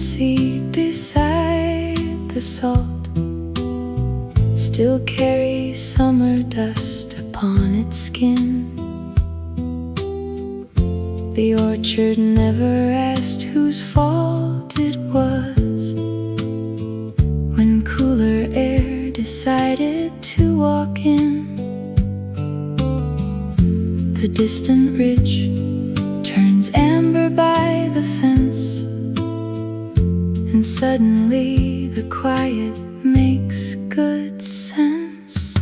seat beside the salt still carries summer dust upon its skin. The orchard never asked whose fault it was when cooler air decided to walk in. The distant ridge turns amber by the fence, and suddenly the quiet makes good sense.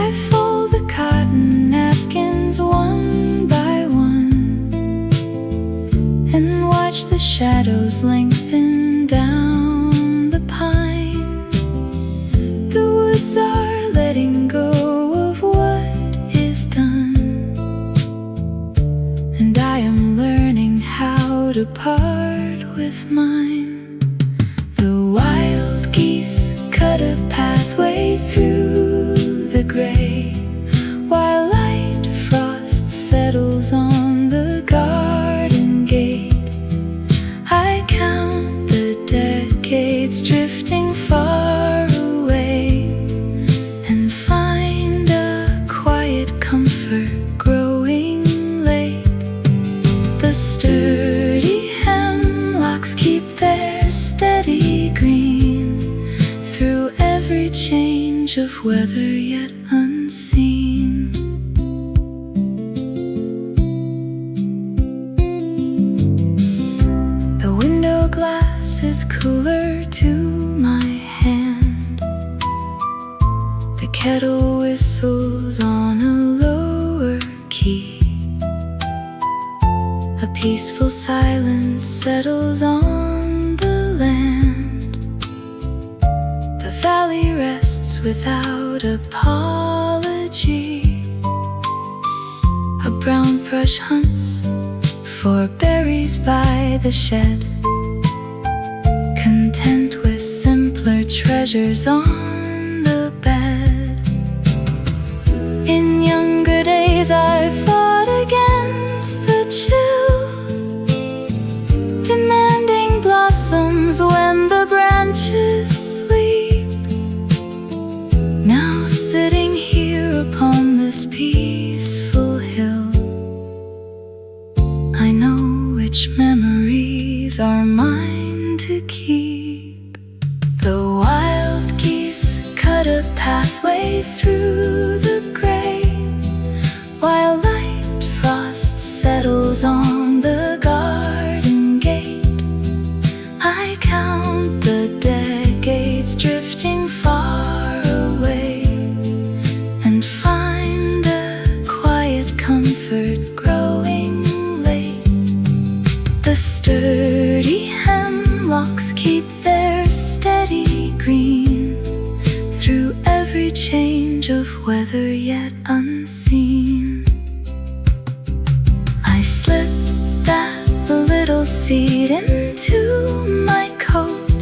I fold the cotton napkins one by one and watch the shadows lengthen down the pine. The woods are letting go of what is done, and I am learning how to part with mine. The wild geese cut a pathway through the gray, while light frost settles on the garden gate. I count the decades drifting far away and find a quiet comfort growing late. The sturdy hemlocks keep their steady green through every change of weather yet unseen. The window glass is cooler to my hand. The kettle whistles on a lower key. A peaceful silence settles on the land. The valley rests without apology. A brown thrush hunts for berries by the shed, content with simpler treasures on the bed. In younger days I fought against the chill, demanding blossoms when the branches sleep. Now sitting here upon this peaceful hill, I know which memories are mine to keep. The wild geese cut a pathway through the gray, while light frost settles on the garden gate. I count the decades drifting far away and find a quiet comfort growing late. The sturdy hemlocks keep their steady green through every change of weather yet unseen. I slip that little seed into my coat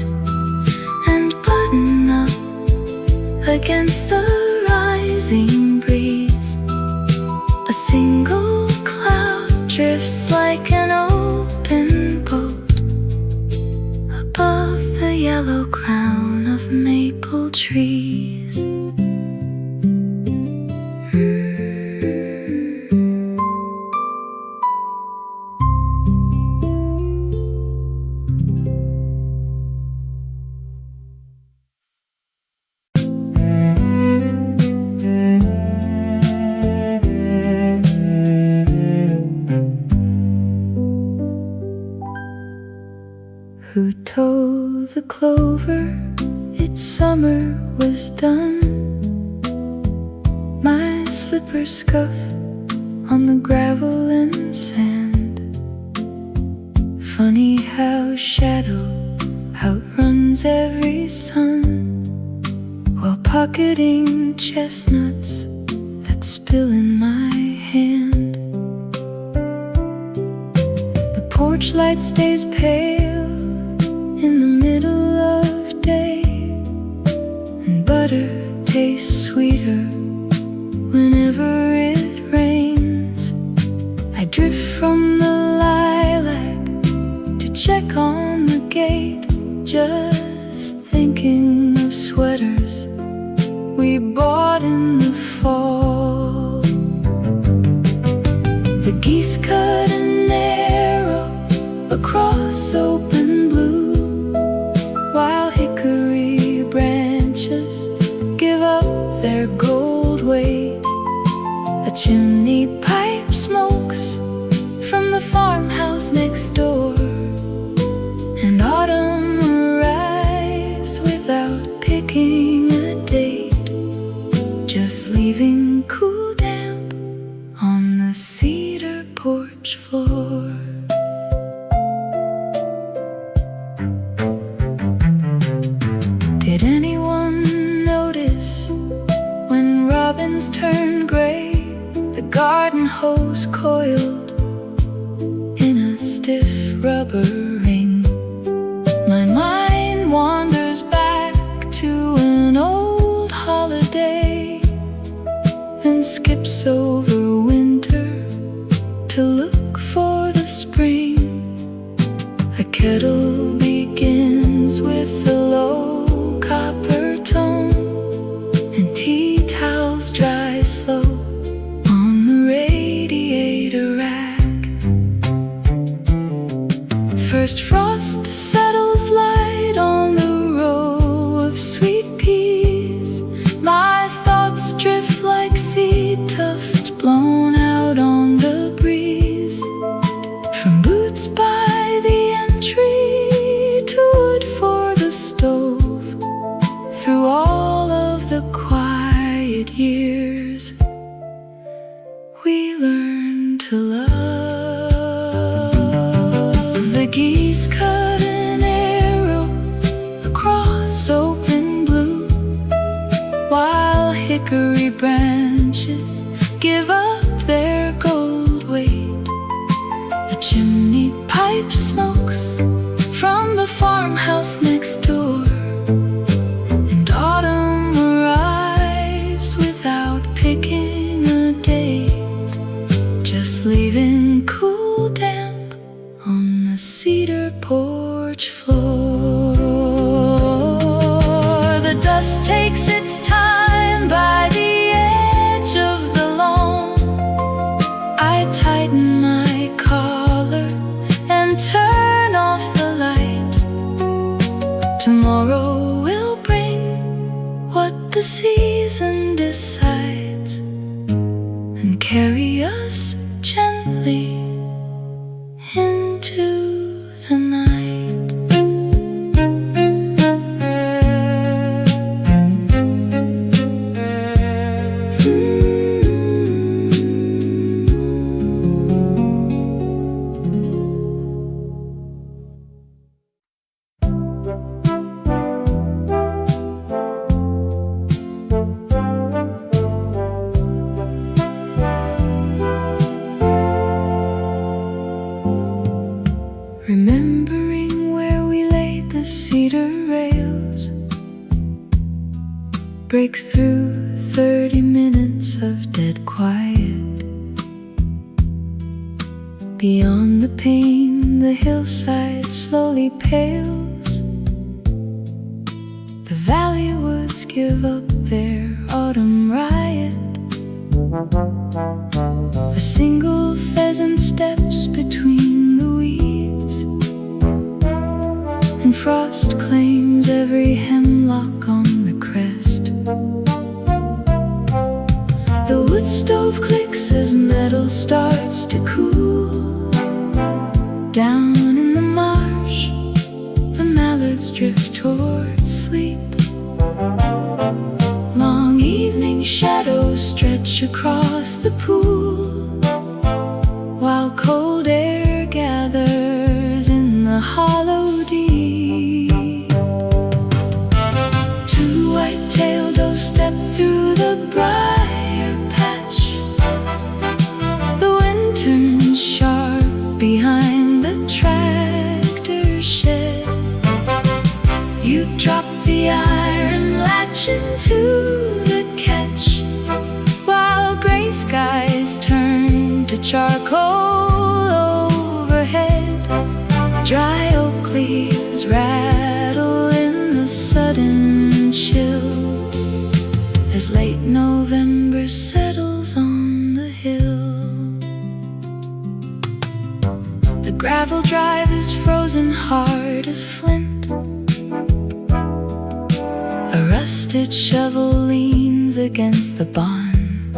and button up against the rising breeze. A single cloud drifts like an open boat above the yellow crown of maple trees. Who told the clover its summer was done? My slippers scuff on the gravel and sand. Funny how shadow outruns every sun, while pocketing chestnuts that spill in my hand. The porch light stays pale in the middle of day, and butter tastes sweeter whenever it rains. I drift from the lilac to check on the gate, just thinking of sweaters we bought in the fall. The geese cut an arrow across open blue, while hickory branches give up their gold weight. A chimney pipe smokes from the farmhouse next door, and autumn arrives without picking a date, just leaving cool damp on the cedar porch floor. Did anyone notice when robins turn gray, the garden hose coiled in a stiff rubber ring? My mind wanders back to an old holiday and skips over winter to look for the spring. A kettle begins with a low copper tone, and tea towels dry slow on the radiator rack. First frost settles light on the row of sweet peas. My thoughts drift like seed tufts blown out on the breeze. From boots by the entry to wood for the stove, through all of the quiet years we learn to love. The geese cut an arrow across open blue, while hickory branches give up their gold weight. A chimney pipe smokes from the farmhouse next door, and autumn arrives without picking a date, just leaving cool damp on the cedar porch floor. The dust takes its time by the edge of the lawn. I tighten my collar and turn off the light. Tomorrow will bring what the season decides, and carry us gently into the night. Remembering where we laid the cedar rails, breaks through 30 minutes of dead quiet. Beyond the pain, the hillside slowly pales. The valley woods give up their autumn riot. A single pheasant steps between the weeds, and frost claims every hemlock on the crest. The wood stove clicks as metal starts to cool. Down in the marsh, the mallards drift towards sleep. Long evening shadows stretch across the pool, while cold air gathers in the hollow deep. Two white-tailed does step through the briar patch. The wind turns sharp behind the tractor shed. You drop the iron latch into the catch, while gray skies turn to charcoal overhead. Dry oak leaves as flint. A rusted shovel leans against the barn.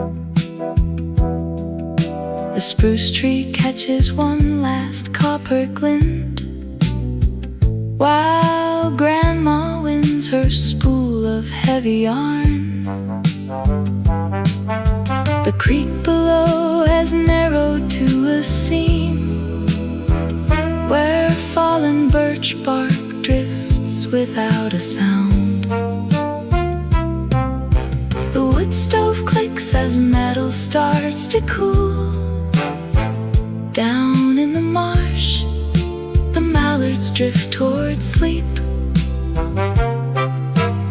The spruce tree catches one last copper glint, while Grandma winds her spool of heavy yarn. The creek below has narrowed to a seam, where fallen birch bark drifts without a sound. The wood stove clicks as metal starts to cool. Down in the marsh, the mallards drift toward sleep.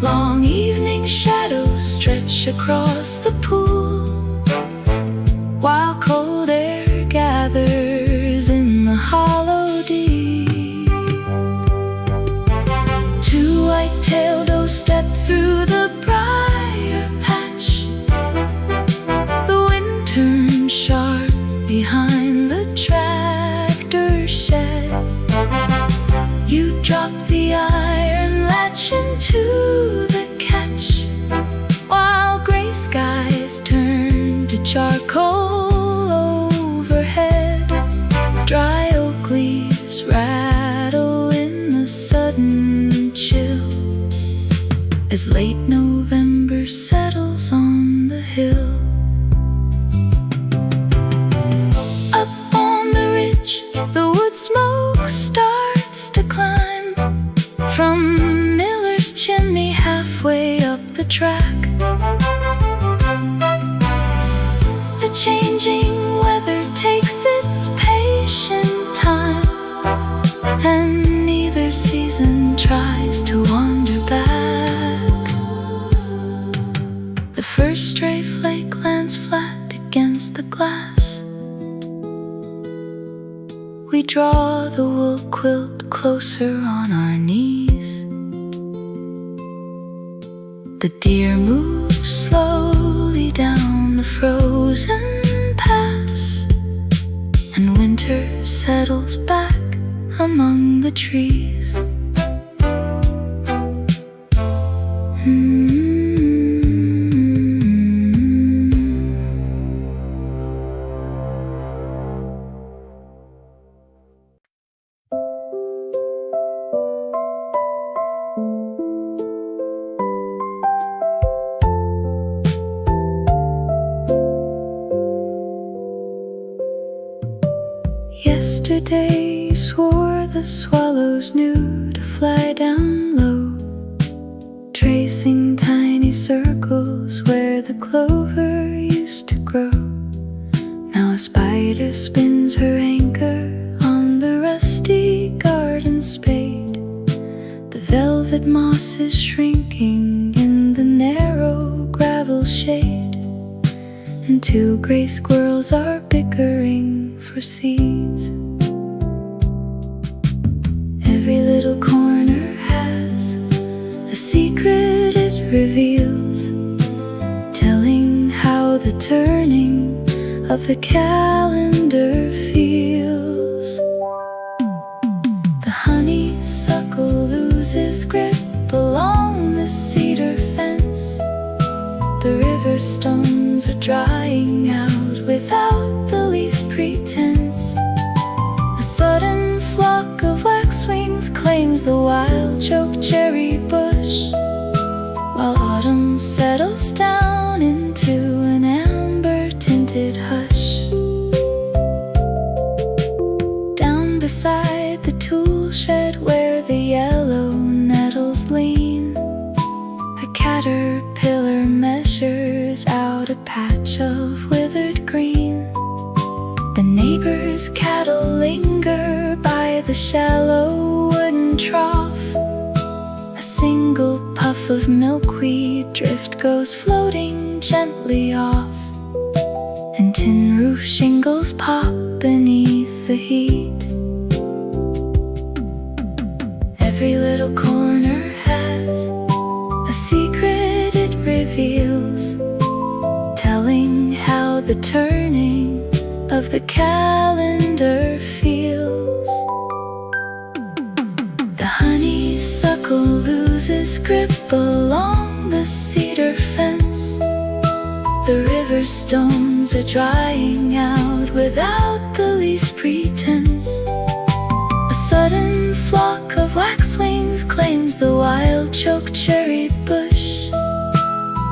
Long evening shadows stretch across the pool, while cold air gathers in the hollow deep. Two white-tailed does step through the briar patch. The wind turns sharp behind the tractor shed. You drop the iron latch into the catch, while gray skies turn to charcoal overhead. Dry oak leaves rattle in the sudden chill, as late November settles on the hill. Up on the ridge, the wood smoke starts to climb from Miller's chimney halfway up the track. The changing weather takes its patient time, and neither season tries to wander back. The first stray flake lands flat against the glass. We draw the wool quilt closer on our knees. The deer move slowly down the frozen pass, and winter settles back among the trees. Yesterday you swore the swallows knew to fly down low, tracing tiny circles where the clover used to grow. Now a spider spins her anchor on the rusty garden spade. The velvet moss is shrinking in the narrow gravel shade, and two gray squirrels are bickering for seeds. Every little corner has a secret it reveals, telling how the turning of the calendar feels. The honeysuckle loses grip along the cedar fence. The river stones are drying out without the least pretense. A sudden flock of waxwings claims the wild chokecherry bush, while autumn settles down into an amber-tinted hush. Down beside the tool shed where the yellow nettles lean, a caterpillar measures out a patch of withered green. The neighbor's cattle linger by the shallow wooden trough. A single puff of milkweed drift goes floating gently off, and tin roof shingles pop beneath the heat. Every little corner has a secret it reveals, telling how the turning of the calendar feels. The honeysuckle loses grip along the cedar fence. The river stones are drying out without the least pretense. A sudden flock of waxwings claims the wild choke cherry bush,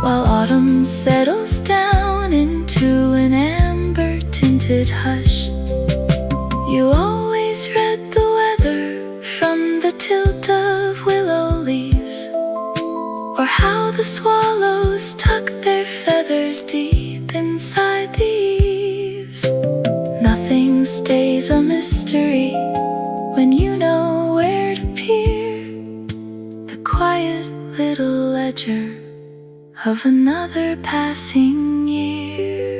while autumn settles down into an amber-tinted hush. You always read the weather from the tilt of willow leaves, or how the swallows tuck their feathers deep inside the eaves. Nothing stays a mystery when you know where to peer. The quiet little ledger of another passing year.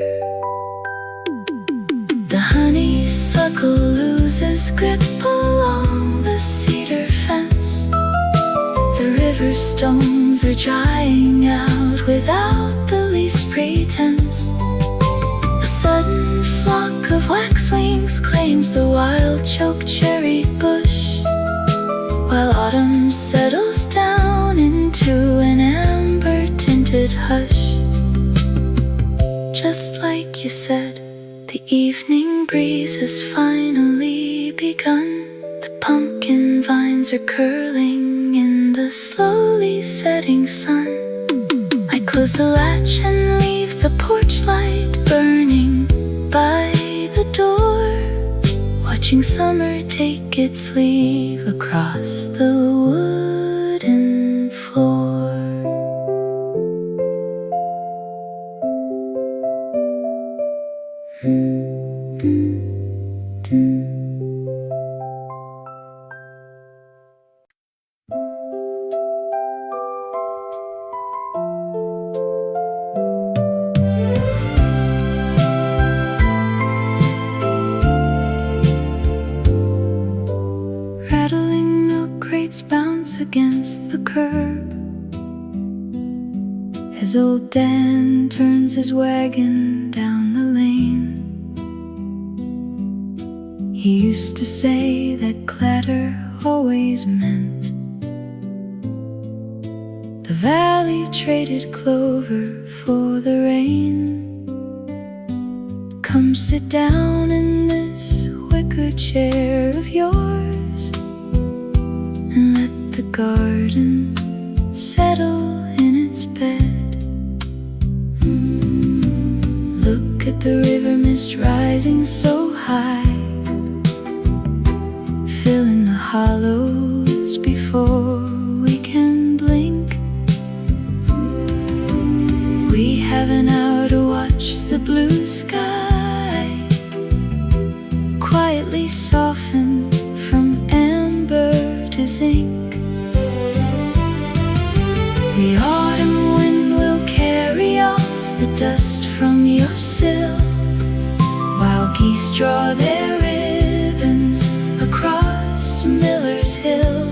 The honeysuckle loses grip along the cedar fence. The river stones are drying out without the least pretense. A sudden flock of waxwings claims the wild choke cherry bush, while autumn settles down into an amber-tinted hush. Just like you said, the evening breeze has finally begun. The pumpkin vines are curling in the slowly setting sun. I close the latch and leave the porch light burning by the door, watching summer take its leave across the wooden floor. Rattling milk crates bounce against the curb as old Dan turns his wagon down the lane. He used to say that clatter always meant the valley traded clover for the rain. Come sit down in this wicker chair of yours and let the garden settle in its bed. Look at the river mist rising so high, filling the hollows before we can blink. We have an hour to watch the blue sky quietly soften from amber to zinc. The autumn wind will carry off the dust from your sill, while geese draw their ribbons across Miller's Hill.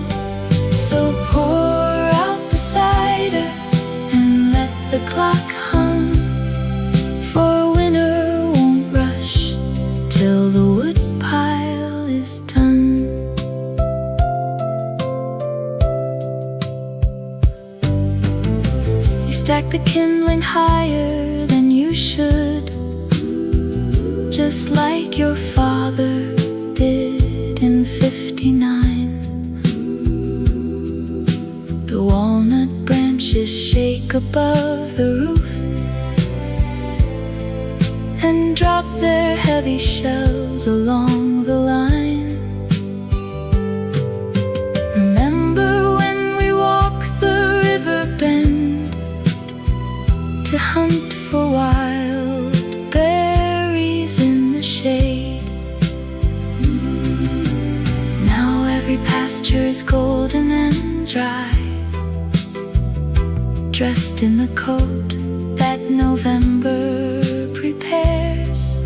So pour out the cider and let the clock hum, for winter won't rush till the wood pile is done. You stack the kindling higher than you should, just like your father did in '59. The walnut branches shake above the roof and drop their heavy shells along the line. Remember when we walked the river bend to hunt for wild berries in the shade? Now every pasture is golden and dry, dressed in the coat that November prepares.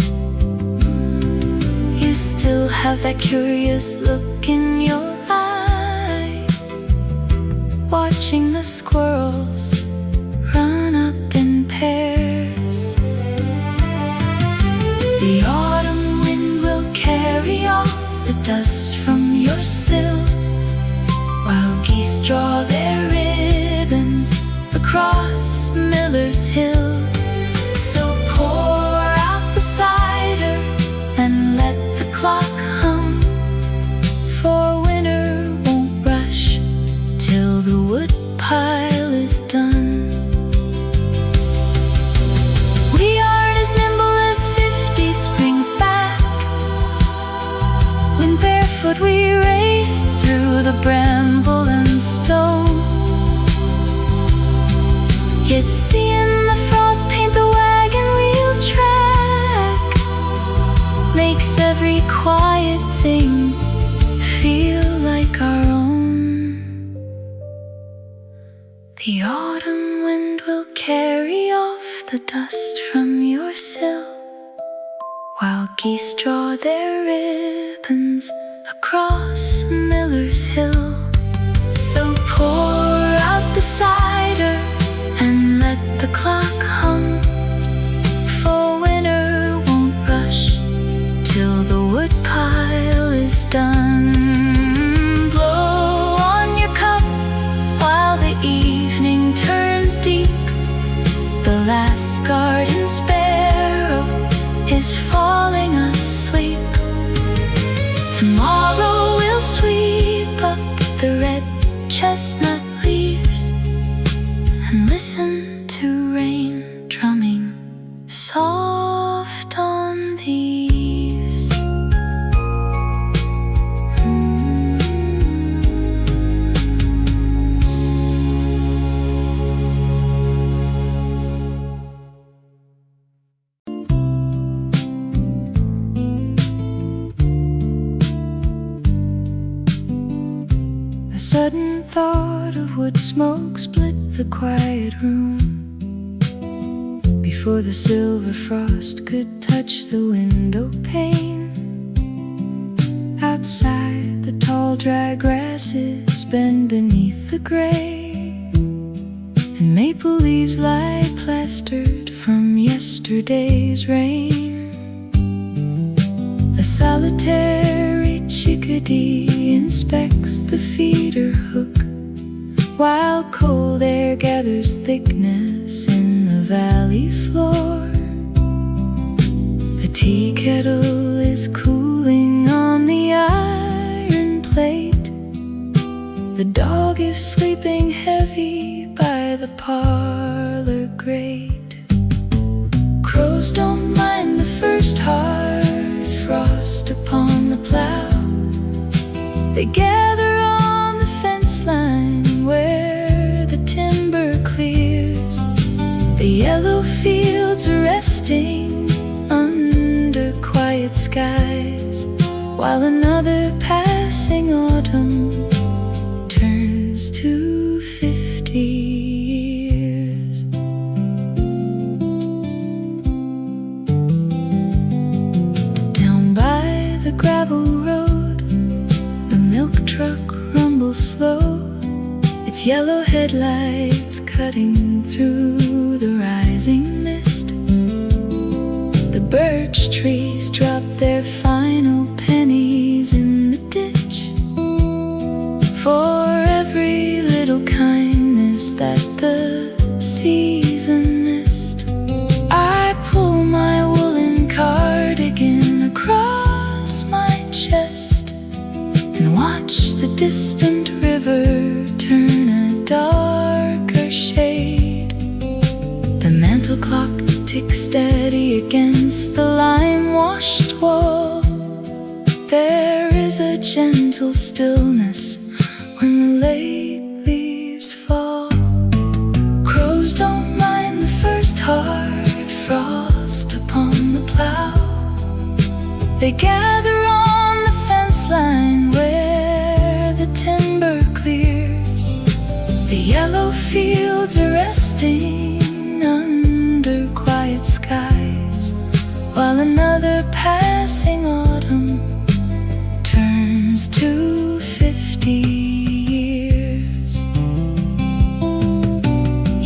You still have that curious look in your eye, watching the squirrels run up in pairs. The autumn wind will carry off the dust from your sill, while geese geese draw their ribbons across Miller's Hill. So pour out the cider and let the clock hum, for winter won't rush till the wood pile is done. We aren't as nimble as 50 springs back, when barefoot we race through the bramble and stone. Yet seeing the frost paint the wagon wheel track makes every quiet thing feel like our own. The autumn wind will carry off the dust from your sill, while geese draw their ribbons across Miller's Hill. So pour out the cider and let the clock hum, for winter won't rush till the wood pile is done. Blow on your cup while the evening turns deep. The last garden sparrow is falling asleep. Tomorrow we'll sweep up the red chestnut leaves and listen to rain drumming soft on the eaves. A sudden thought of wood smoke split the quiet room before the silver frost could touch the window pane. Outside, the tall dry grasses bend beneath the gray, and maple leaves lie plastered from yesterday's rain. A solitary chickadee inspects the feeder hook, while cold air gathers thickness in the valley floor. The tea kettle is cooling on the iron plate. The dog is sleeping heavy by the parlor grate. Crows don't mind the first hard frost upon the plow. They gather on the fence line where the timber clears. The yellow fields are resting under quiet skies, while another passing autumn turns to 50 years. Down by the gravel road, the milk truck rumbles slow, its yellow headlights cutting through the rising mist. The birch trees drop their final pennies in the ditch. For every little kindness that the season missed, I pull my woolen cardigan across my chest and watch the distant river turn a darker shade. The mantel clock ticks steady against the lime-washed wall. There is a gentle stillness when the late leaves fall. Crows don't mind the first hard frost upon the plow. They gather on the fence line where the timber clears. The yellow fields are resting under quiet skies, while another passing autumn turns to 50 years.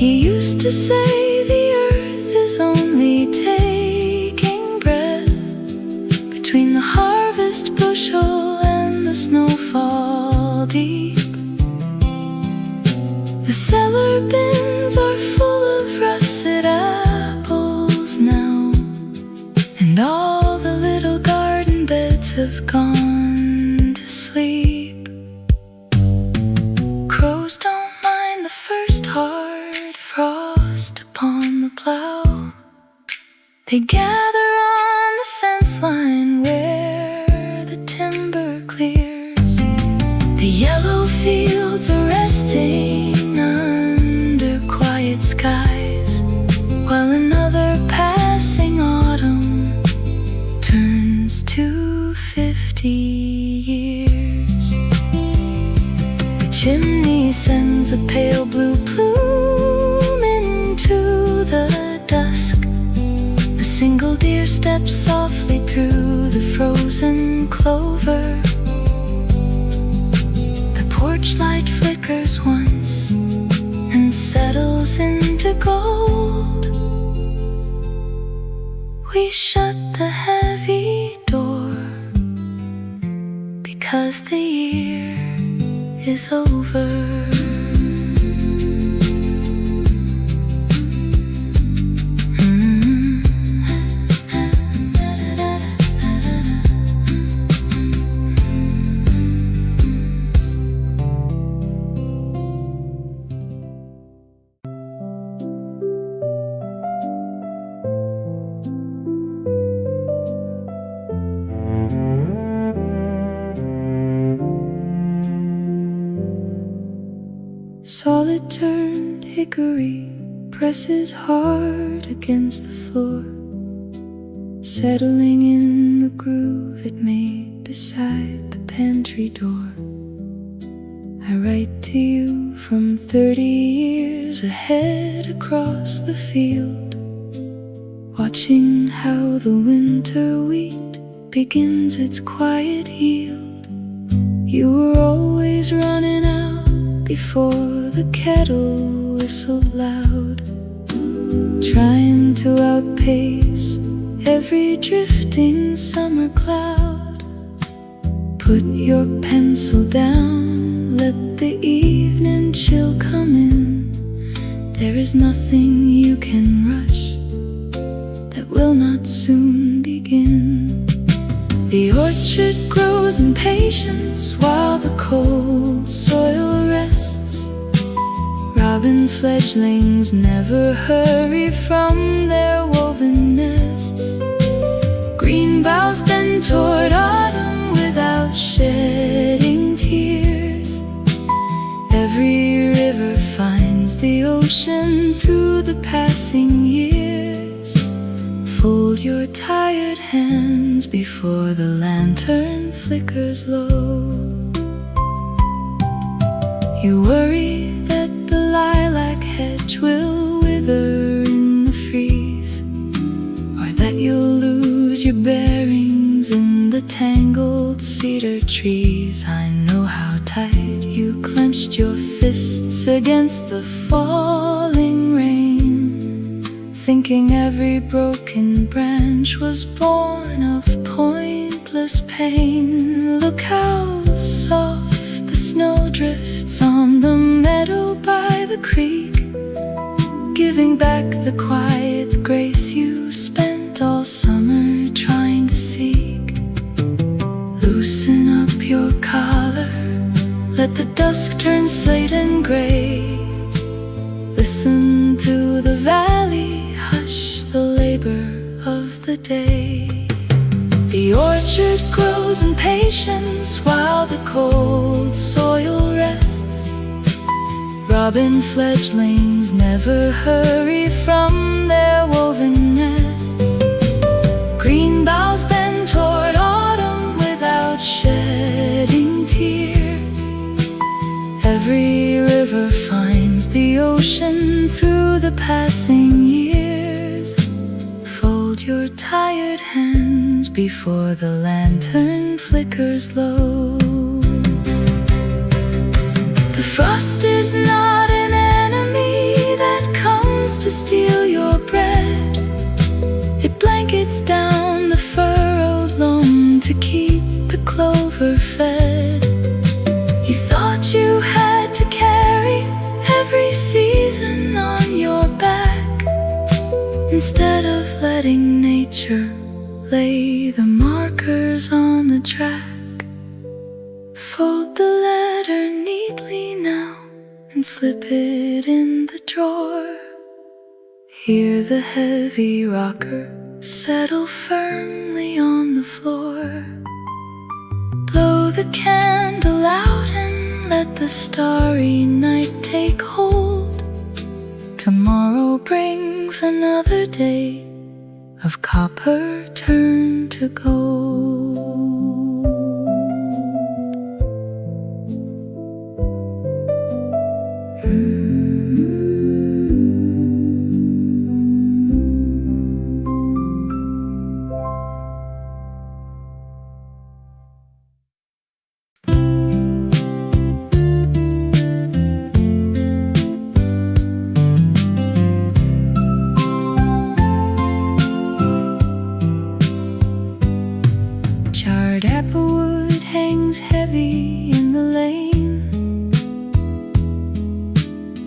You used to say the earth is only taking breath between the harvest bushel and the snowfall deep. The cellar bins are full of russet apples now, and all the little garden beds have gone to sleep. Crows don't mind the first hard frost upon the plow. They gather on the fence line where the timber clears. The yellow fields are resting under quiet skies, while another passing autumn turns to 50 years. The chimney sends a pale blue plume into the dusk. A single deer steps softly through the frozen clover. The porch light flickers once and settles into gold. We shut the heavy door because the year is over. Solid turned hickory presses hard against the floor, settling in the groove it made beside the pantry door. I write to you from 30 years ahead across the field, watching how the winter wheat begins its quiet yield. You were always running out before the kettle whistled loud, trying to outpace every drifting summer cloud. Put your pencil down, let the evening chill come in. There is nothing you can rush that will not soon begin. The orchard grows in patience while the cold soil rests. Robin fledglings never hurry from their woven nests. Green boughs bend toward autumn without shedding tears. Every river finds the ocean through the passing years. Fold your tired hands before the lantern flickers low. You worry that the lilac hedge will wither in the freeze, or that you'll lose your bearings in the tangled cedar trees. I know how tight you clenched your fists against the falling rain, thinking every broken branch was born of pointless pain. Look how soft the snow drifts on the meadow by the creek, giving back the quiet grace you spent all summer trying to seek. Loosen up your collar, let the dusk turn slate and gray. Listen to the valley, hush the labor of the day. The orchard grows in patience while the cold soil rests. Robin fledglings never hurry from their woven nests. Green boughs bend toward autumn without shedding tears. Every river finds the ocean through the passing years. Fold your tired hands before the lantern flickers low. The frost is not an enemy that comes to steal your bread. It blankets down the furrowed loam to keep the clover fed. You thought you had to carry every Instead of letting nature lay the markers on the track, fold the letter neatly now and slip it in the drawer. Hear the heavy rocker settle firmly on the floor. Blow the candle out and let the starry night take hold. Tomorrow brings another day of copper turned to gold. Applewood hangs heavy in the lane,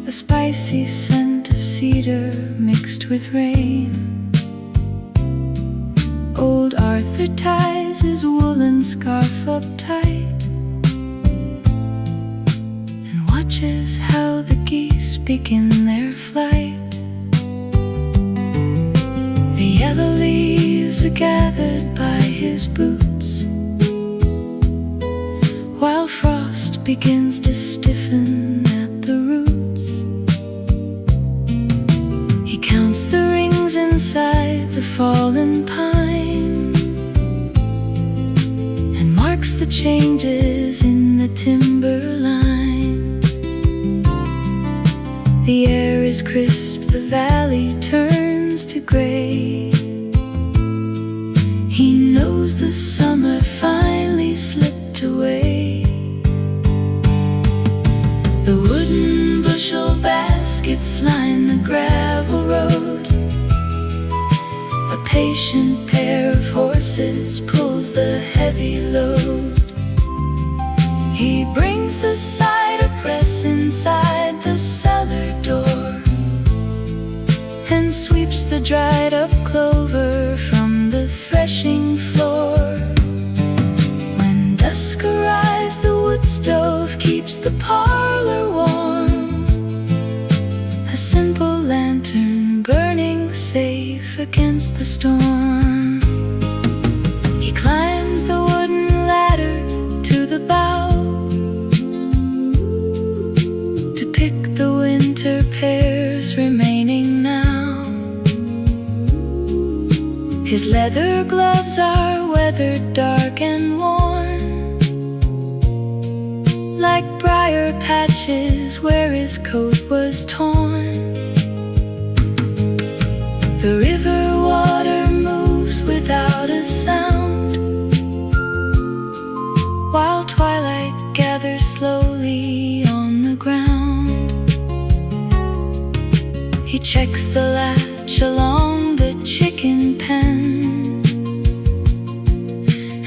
a spicy scent of cedar mixed with rain. Old Arthur ties his woolen scarf up tight and watches how the geese begin their flight. The yellow leaves are gathered by his boots, while frost begins to stiffen at the roots. He counts the rings inside the fallen pine and marks the changes in the timberline. The air is crisp, the valley turns to gray. He knows the summer finally slipped away. The wooden bushel baskets line the gravel road. A patient pair of horses pulls the heavy load. He brings the cider press inside the cellar door and sweeps the dried up clover from the threshing floor. When dusk arrives, the wood stove keeps the parlor warm, a simple lantern burning safe against the storm. He climbs the wooden ladder to the bough to pick the winter pears remaining now. His leather gloves are weathered, dark and worn, like briar patches where his coat was torn. The river water moves without a sound, while twilight gathers slowly on the ground. He checks the latch along the chicken pen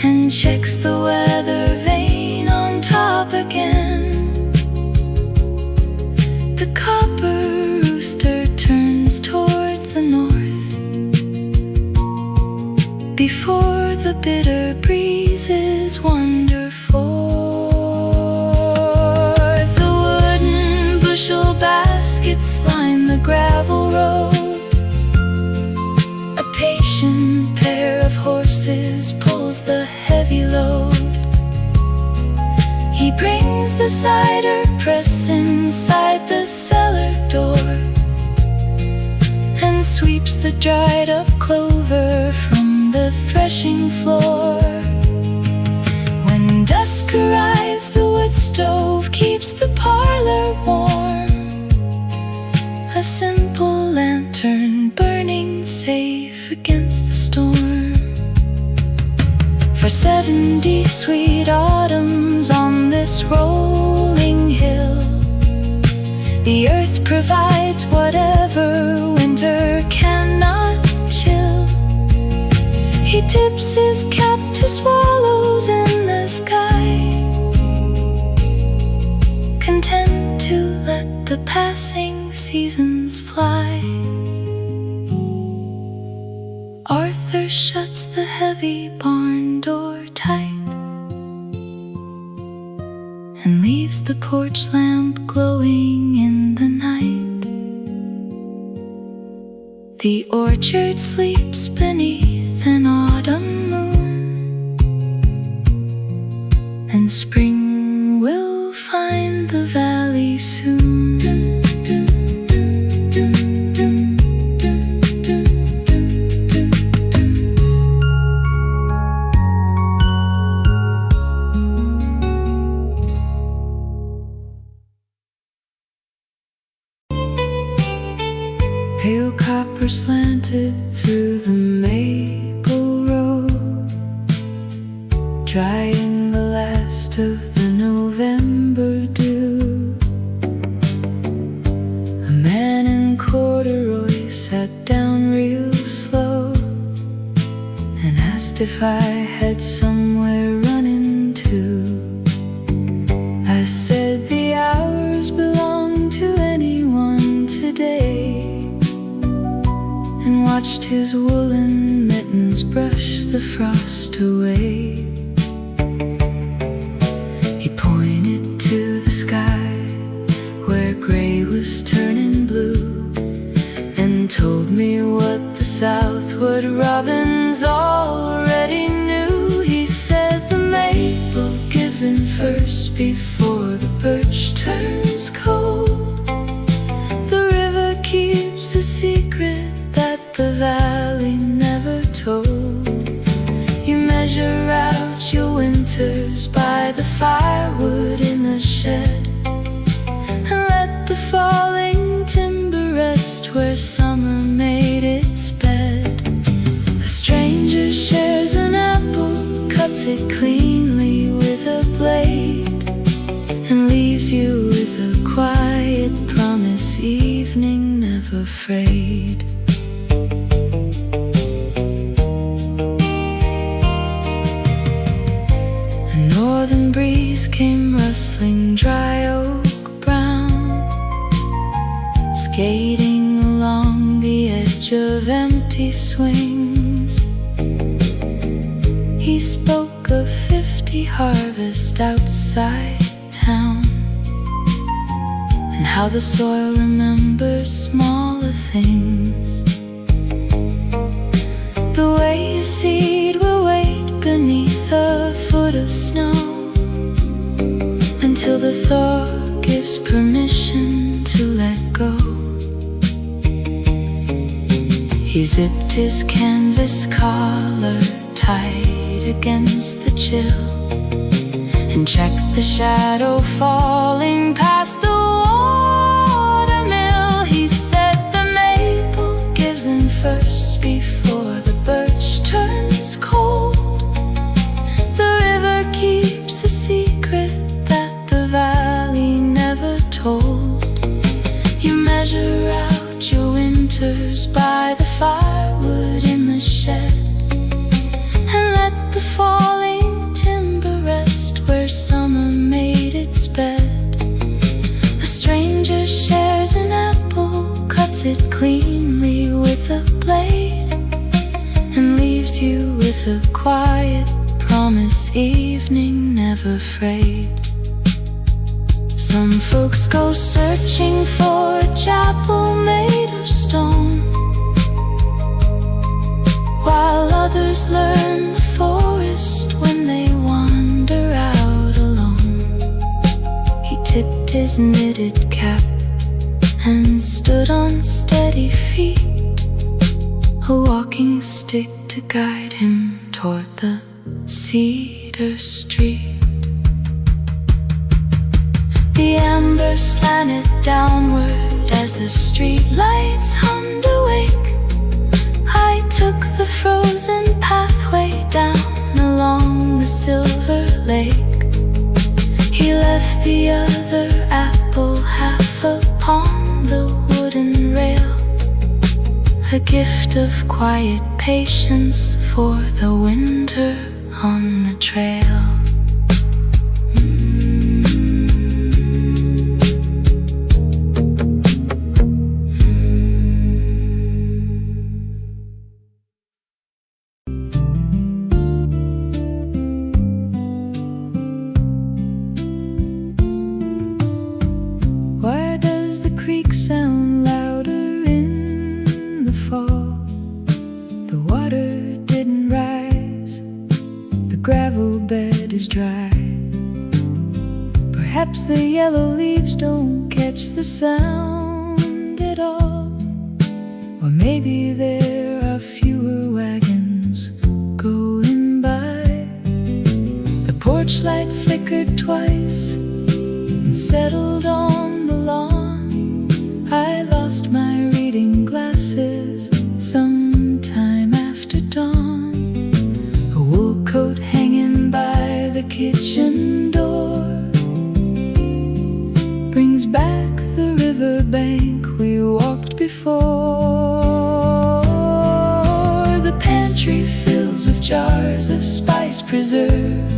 and checks the weather vane on top again. The copper rooster turns towards the north before the bitter breezes wander forth. The wooden bushel baskets line the gravel road. A patient pair of horses pulls the heavy load. He brings the cider press inside the cellar door and sweeps the dried up clover from the threshing floor. When dusk arrives, the wood stove keeps the parlor warm, a simple lantern burning safe against the storm. For 70 sweet autumns on this rolling hill, the earth provides whatever winter cannot chill. He tips his cap to swallows in the sky, content to let the passing seasons fly. shuts the heavy barn door tight and leaves the porch lamp glowing in the night. The orchard sleeps beneath an autumn moon, and spring will find the valley soon. Pale copper slanted through the maple road, drying the last of the November dew. A man in corduroy sat down real slow and asked if I had somewhere running to. I said the hours belong to anyone today, and watched his woolen mittens brush the frost away. He pointed to the sky where gray was turning blue, and told me what the southward robins already knew. He said the maple gives in first before the birch turns cold. The river keeps a secret that the valley never told. You measure out your winters by the firewood in the shed, and let the falling timber rest where summer made its bed. A stranger shares an apple, cuts it cleanly with a blade, and leaves you with a quiet promise, evening never frayed. Northern breeze came rustling dry oak brown, skating along the edge of empty swings. He spoke of 50 harvests outside town, and how the soil remembers smaller things. The way a seed will wait beneath a foot of snow until the thaw gives permission to let go. He zipped his canvas collar tight against the chill, and checked the shadow falling past the watermill. He said the maple gives in first before the birch turns cold. The river keeps a secret that the valley never told. You measure out your winters by the firewood in the shed, and let the falling timber rest where summer made its bed. A stranger shares an apple, cuts it cleanly with a blade, and leaves you with a quiet promise, evening never frayed. Some folks go searching for a chapel made of stone, while others learn the forest when they wander out alone. He tipped his knitted cap and stood on steady feet, a walking stick to guide him toward the Cedar Street. The amber slanted downward as the street lights hummed awake. I took the frozen pathway down along the silver lake. He left the other apple half upon the wooden rail, a gift of quiet patience for the winter on the trail. freeze dry. Perhaps the yellow leaves don't catch the sound at all, or maybe there are fewer wagons going by. The porch light flickered twice and settled on the lawn. I lost my reading glasses sometime after dawn. A wool coat hanging by the kitchen door brings back the riverbank we walked before. The pantry fills with jars of spice preserve.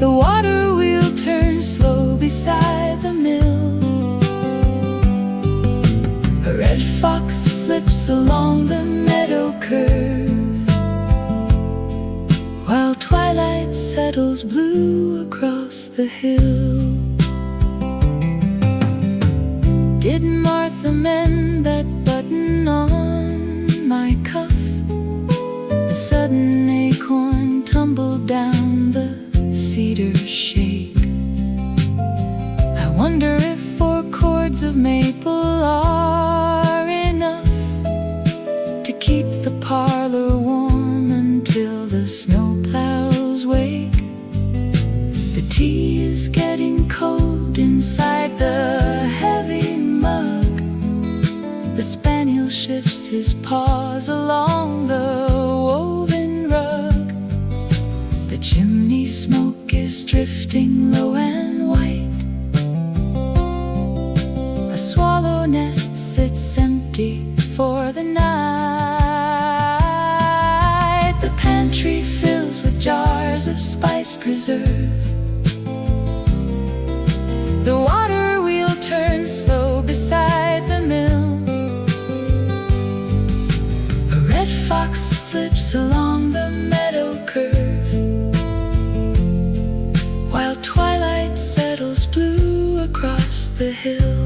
The water wheel turns slow beside the mill. A red fox slips along the meadow curve, while twilight settles blue across the hill. Did Martha mend that button on my cuff? A sudden acorn tumbled down the cedar shake. I wonder if 4 chords of maple are enough to keep the parlor warm until the snowplows wake. The tea is getting cold inside the heavy mug. The spaniel shifts his paws along the woven rug. The chimney smoke is drifting low and white. A swallow nest sits empty for the night. The pantry fills with jars of spice preserve. The water wheel turns slow beside the mill. A red fox slips along the meadow curve, while twilight settles blue across the hill.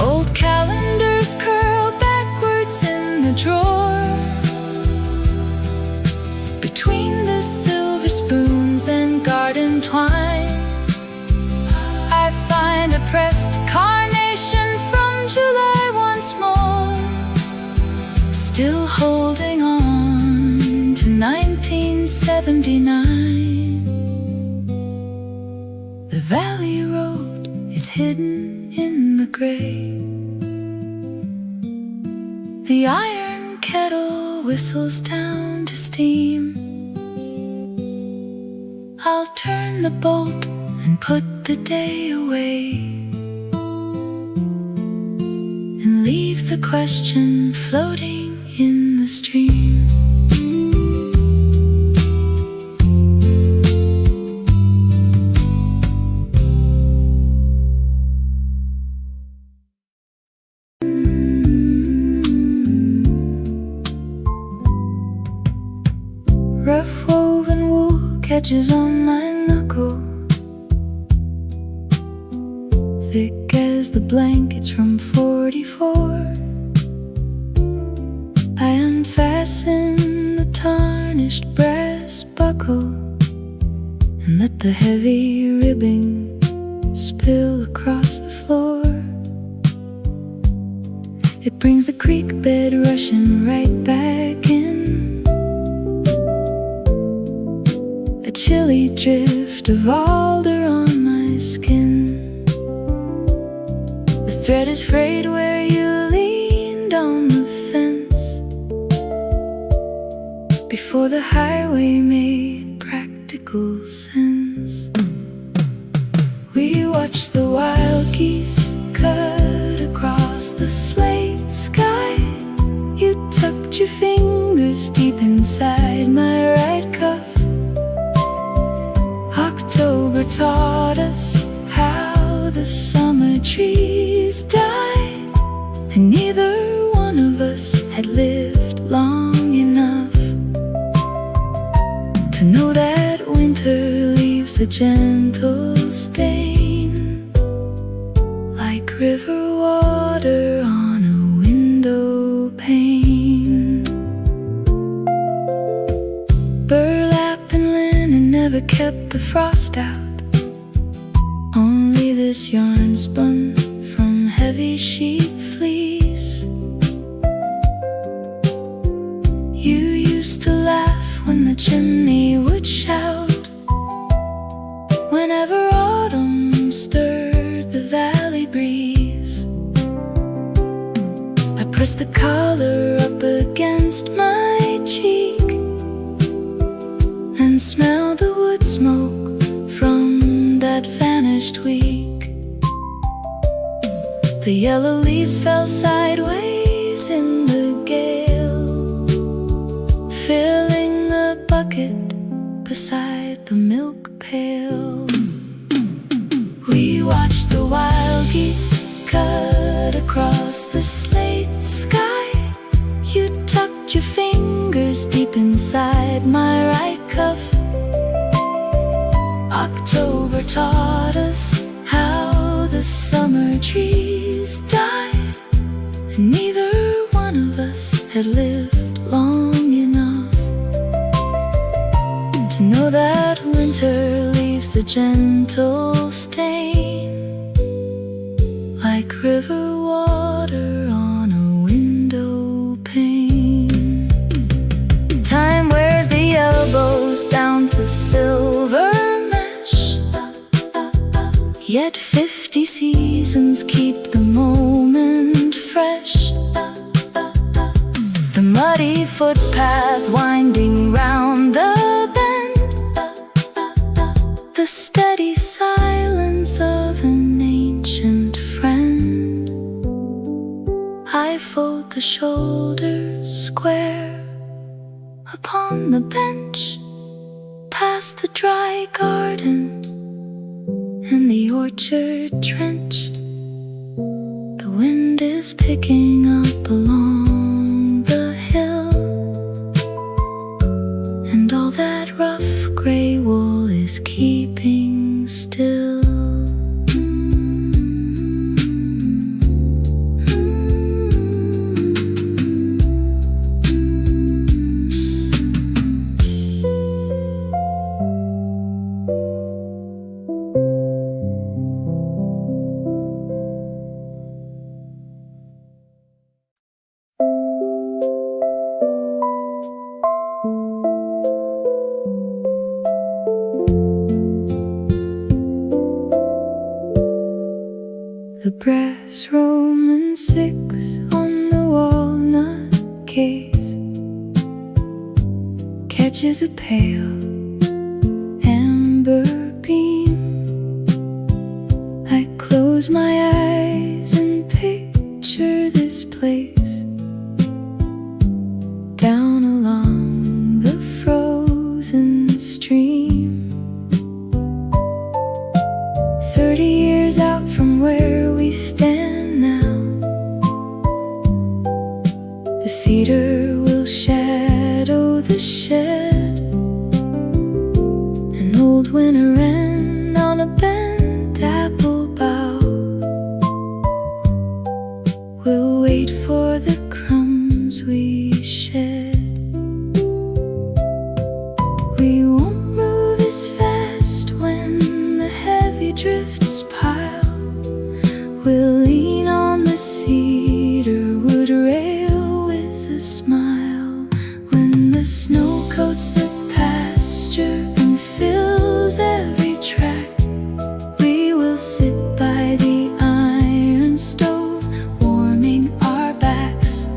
Old calendars curl backwards in the drawer, between the silver spoons and garden twine. I find a pressed carnation from July once more, still holding on to 1979. The valley road is hidden in the gray. The iron kettle whistles down to steam. I'll turn the bolt and put the day away, and leave the question floating in the stream. Rough woven wool catches on my knuckle, thick as the blankets from 44. I unfasten the tarnished brass buckle and let the heavy ribbing spill across the floor. It brings the creek bed rushing right back in, a chilly drift of alder on my skin. The thread is frayed where you leaned on the fence, before the highway made practical sense. We watched the wild geese cut across the slate sky. You tucked your fingers deep inside my right cuff. October taught us how the summer trees died, and neither one of us had lived long enough to know that winter leaves a gentle stain, like river water on a window pane. this yarn spun from heavy sheep fleece. You used to laugh when the chimney would shout, whenever autumn stirred the valley breeze. I pressed the collar up against my cheek and smelled the wood smoke from that vanished week. The yellow leaves fell sideways in the gale, filling the bucket beside the milk pail. We watched the wild geese cut across the slate sky. You tucked your fingers deep inside my right cuff. October taught us how the summer trees died, and neither one of us had lived long enough to know that winter leaves a gentle stain, like river water on a window pane. Time wears the elbows down to silver mesh, yet 50 seasons keep the moment fresh. The muddy footpath winding round the bend, the steady silence of an ancient friend. I fold the shoulders square upon the bench, past the dry garden and the orchard trench. The wind is picking up along the hill, and all that rough gray wool is keeping still. The brass Roman 6 on the walnut case catches a pale amber beam. I close my eyes and picture this place down along the frozen stream. 30 years out from where we stand now, the cedar will shadow the shed. An old winter wren on a bent apple bough will wait for the crumbs we shed. We won't move as fast when the heavy drifts pile. We'll lean on the cedar wood rail with a smile. When the snow coats the pasture and fills every track, we will sit by the iron stove, warming our backs,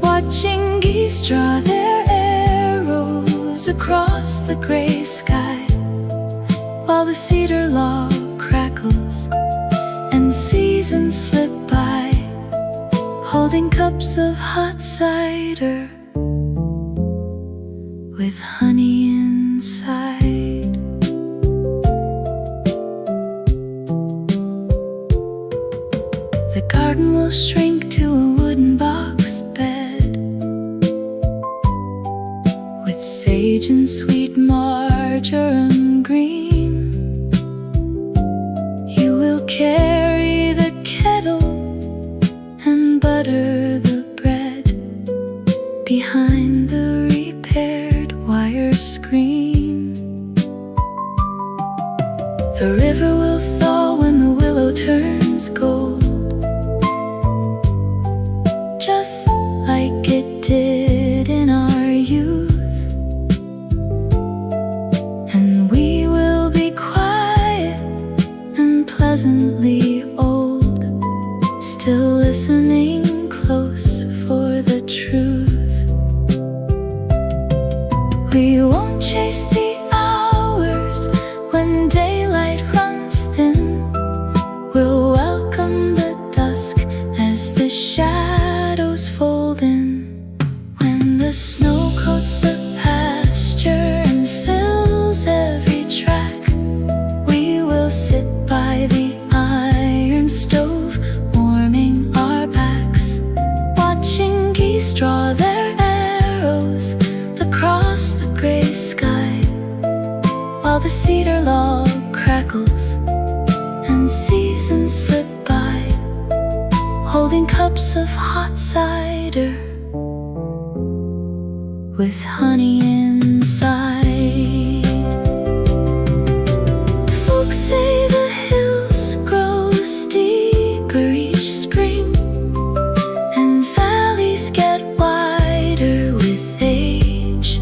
watching geese draw their arrows across the gray sky, while the cedar log crackles and seasons slip by, holding cups of hot cider with honey inside. The garden will shrink to a wooden box bed with sage and sweet marjoram green. You will carry the kettle and butter the bread behind the repaired wire screen. The river will thaw when the willow turns pleasantly old, still listening close for the truth. We won't chase the hours when daylight runs thin. We'll welcome the dusk as the shadows fold in. When the snow coats the pasture and fills every track, we will sit by the iron stove, warming our backs, watching geese draw their arrows across the gray sky, while the cedar log crackles and seasons slip by, holding cups of hot cider with honey inside. Folks say the hills grow steeper each spring, and valleys get wider with age.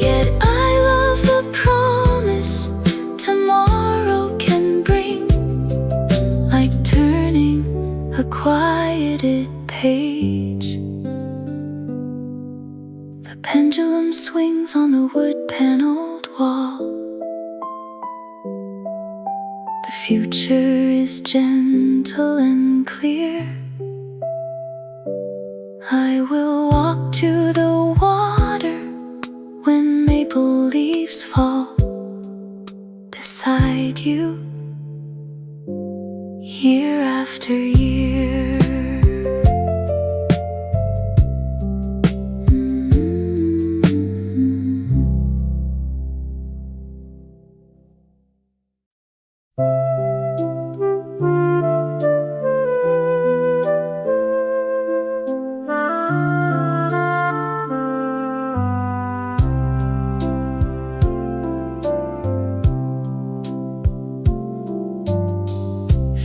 Yet I love the promise tomorrow can bring, like turning a quieted page. The pendulum swings on the wood-paneled wall. The future is gentle and clear. I will walk to the water when maple leaves fall, beside you, year after year.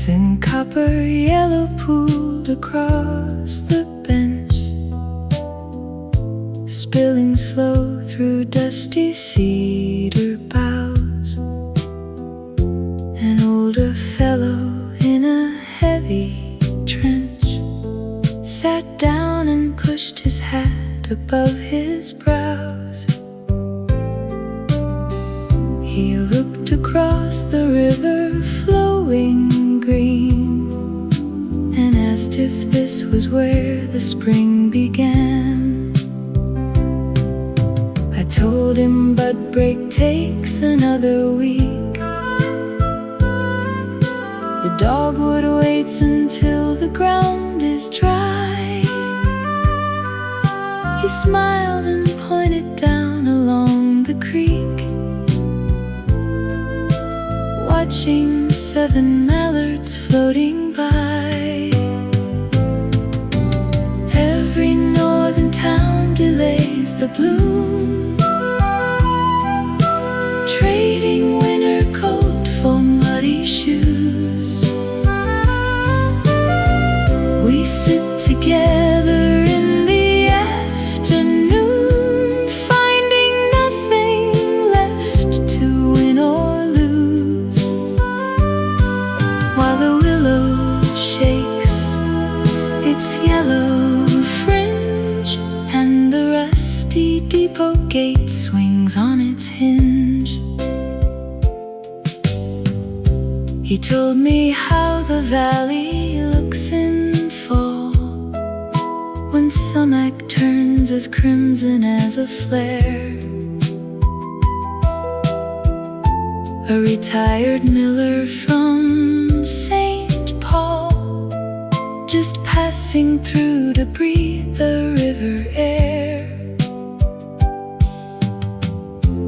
Thin copper yellow pooled across the bench, spilling slow through dusty cedar boughs. An older fellow in a heavy trench sat down and pushed his hat above his brows. He looked across the river flowing green and asked if this was where the spring began. I told him bud break takes another week. The dogwood waits until the ground is dry. He smiled and pointed down along the creek, watching 7 mallards floating by. Every northern town delays the bloom, trading winter coat for muddy shoes. We sit together in the afternoon, finding nothing left to win or lose, while the willow shakes its yellow fringe and the rusty depot gate swings on its hinge. He told me how the valley looks in fall, when sumac turns as crimson as a flare. A retired miller from St. Paul, just passing through to breathe the river air.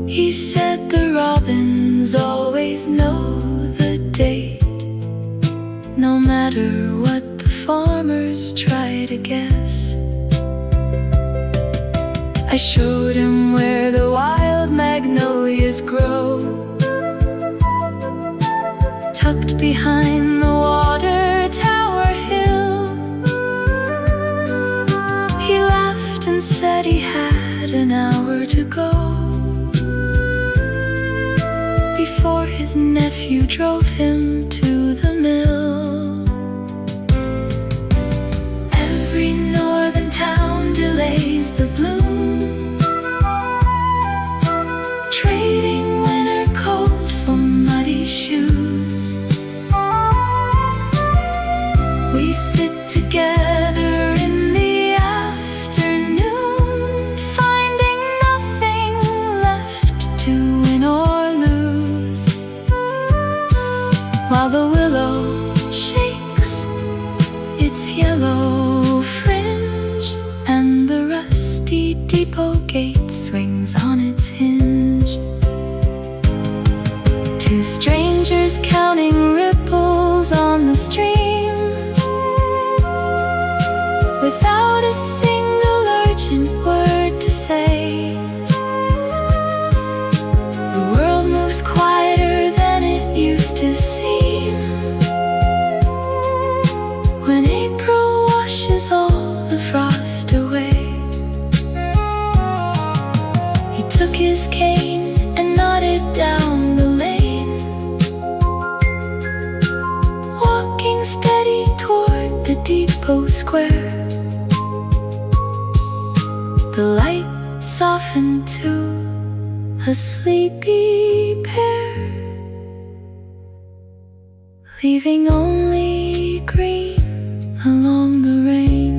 He said the robins always know the date, no matter what the farmers try to guess. I showed him where the wild magnolias grow, tucked behind the water tower hill. He laughed and said he had an hour to go before his his nephew drove him to the mill. Every northern town delays the bloom, trading winter coat for muddy shoes. We sit together in the afternoon, finding nothing left to win or lose, while the willow shakes its yellow fringe and the rusty depot gate swings on its hinge. Two strangers counting ripples on the stream, without a single urgent word to say. The world moves quieter than it used to seem, when April washes all the frost away. He took his cane and nodded down the lane, walking steady toward the depot square. The light softened to a sleepy pair, leaving only green along the range.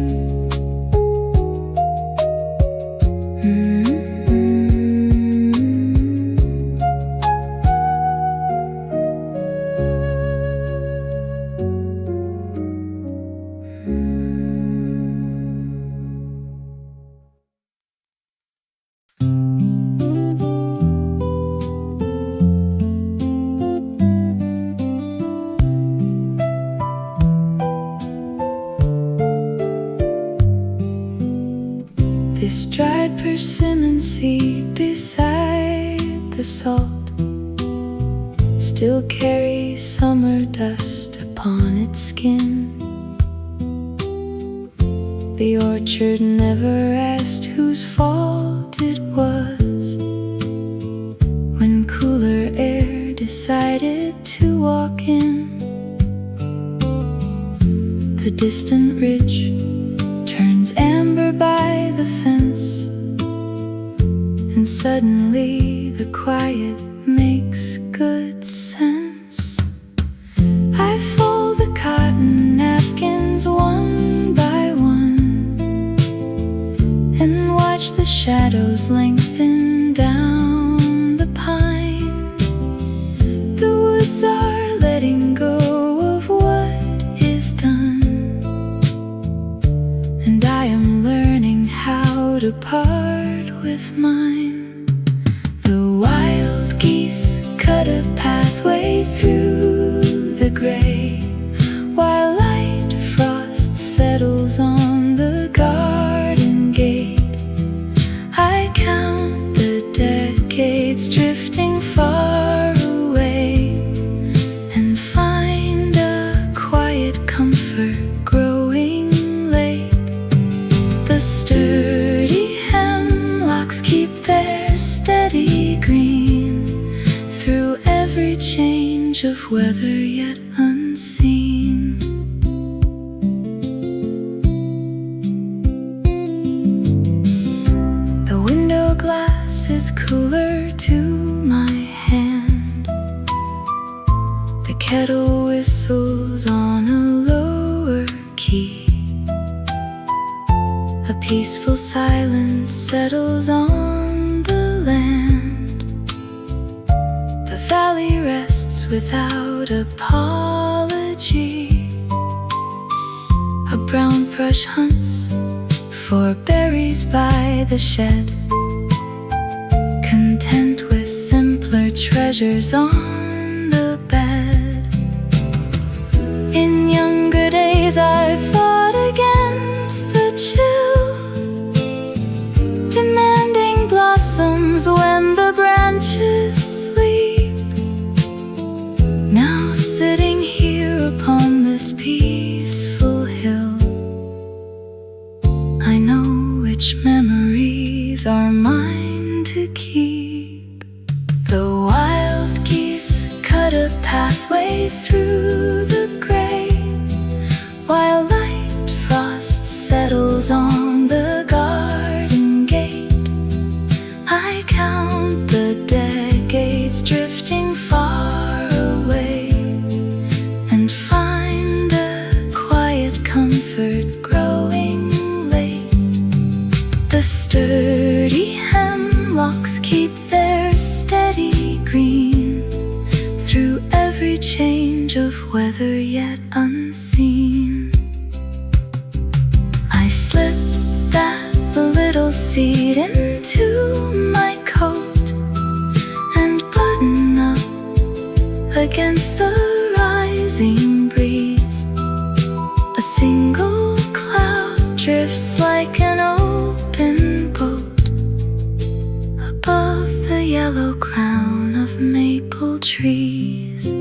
This dried persimmon seed beside the salt still carries summer dust upon its skin. The orchard never asked whose fault it was when cooler air decided to walk in. The distant ridge turns amber by the fence, and suddenly the quiet makes good sense. I fold the cotton napkins one by one and watch the shadows lengthen down the pine. The woods are letting go of what is done, and I am learning how to part with mine. The wild geese cut a pathway through the gray, while light frost settles on the garden gate. I count the decades drifting far away and find a quiet comfort growing late. The sturdy hemlocks keep their steady green through every change of weather yet unseen. The window glass is cooler to my hand. The kettle whistles on a lower key. A peaceful silence settles on the land. The valley rests without apology. A brown thrush hunts for berries by the shed, content with simpler treasures on the bed. In younger days I fought against the chill, demanding blossoms when the branches sleep. Now sitting here upon this peaceful hill, I know which memories are mine to keep. The wild geese cut a pathway through the gray, while light frost settles on the garden gate. I count the decades drifting far away, and find a quiet comfort growing late. The sturdy hemlocks keep their steady green through every change of weather yet unseen. I slip that little seed into my coat and button up against the rising breeze. A single cloud drifts like an open boat above the yellow crown of maple trees.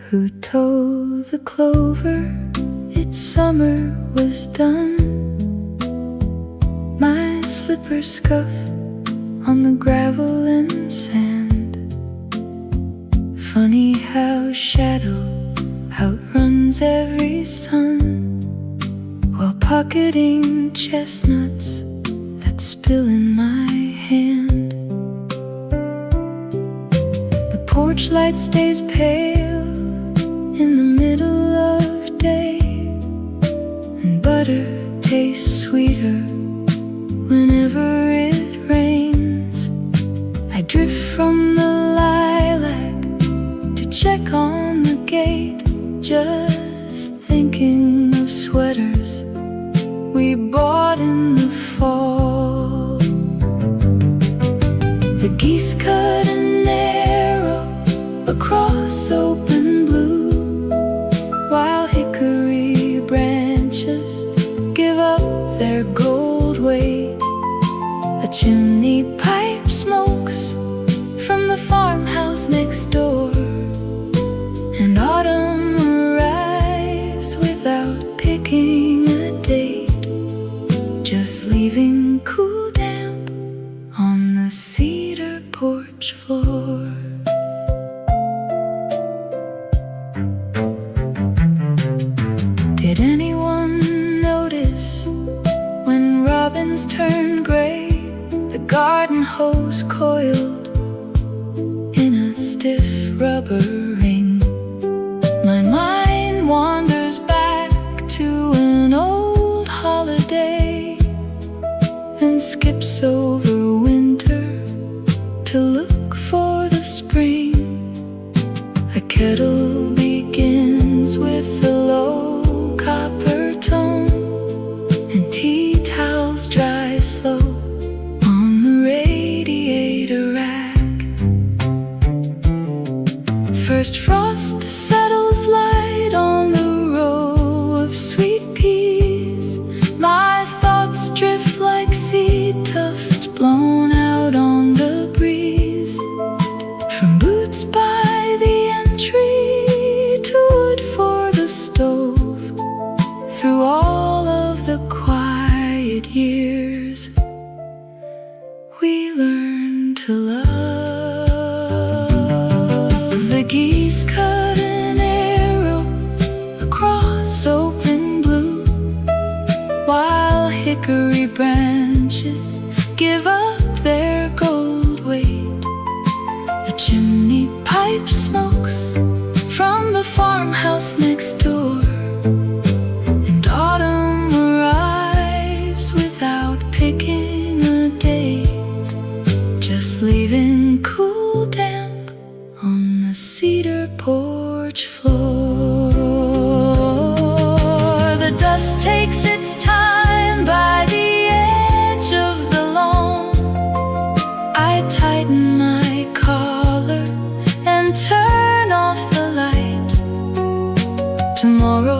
Who told the clover its summer was done? My slippers scuff on the gravel and sand. Funny how shadow outruns every sun, while pocketing chestnuts that spill in my hand. The porch light stays pale in the middle of day, and butter tastes sweeter whenever it rains. I drift from the lilac to check on the gate, just thinking of sweaters we bought in the fall. The geese cut an arrow across open blue, while hickory branches give up their gold weight. A chimney pipe smokes from the farmhouse next door, and autumn arrives without picking a date, just leaving cool damp on the cedar porch floor. Did anyone notice when robins turn gray, the garden hose coiled in a stiff rubber ring? My mind wanders back to an old holiday and skips over winter to look for the spring. A kettle begins with a low copper tone, and tea towels dry slow on the radiator rack. First frost settles light on the row of sweet peas. My thoughts drift like seed tufts blown out on the breeze. From boots by the entry to wood for the stove, through all of the quiet years, we learn to love. The geese cut an arrow across open blue, while hickory branches give up their gold weight. A chimney pipe smokes from the farmhouse next door, and autumn arrives without picking a date, just leaving cool damp on the cedar porch floor. The dust takes its time by the edge of the lawn. I tighten my collar and turn off the light. Tomorrow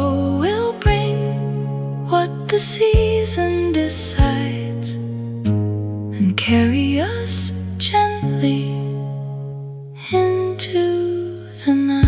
season decides and carry us gently into the night.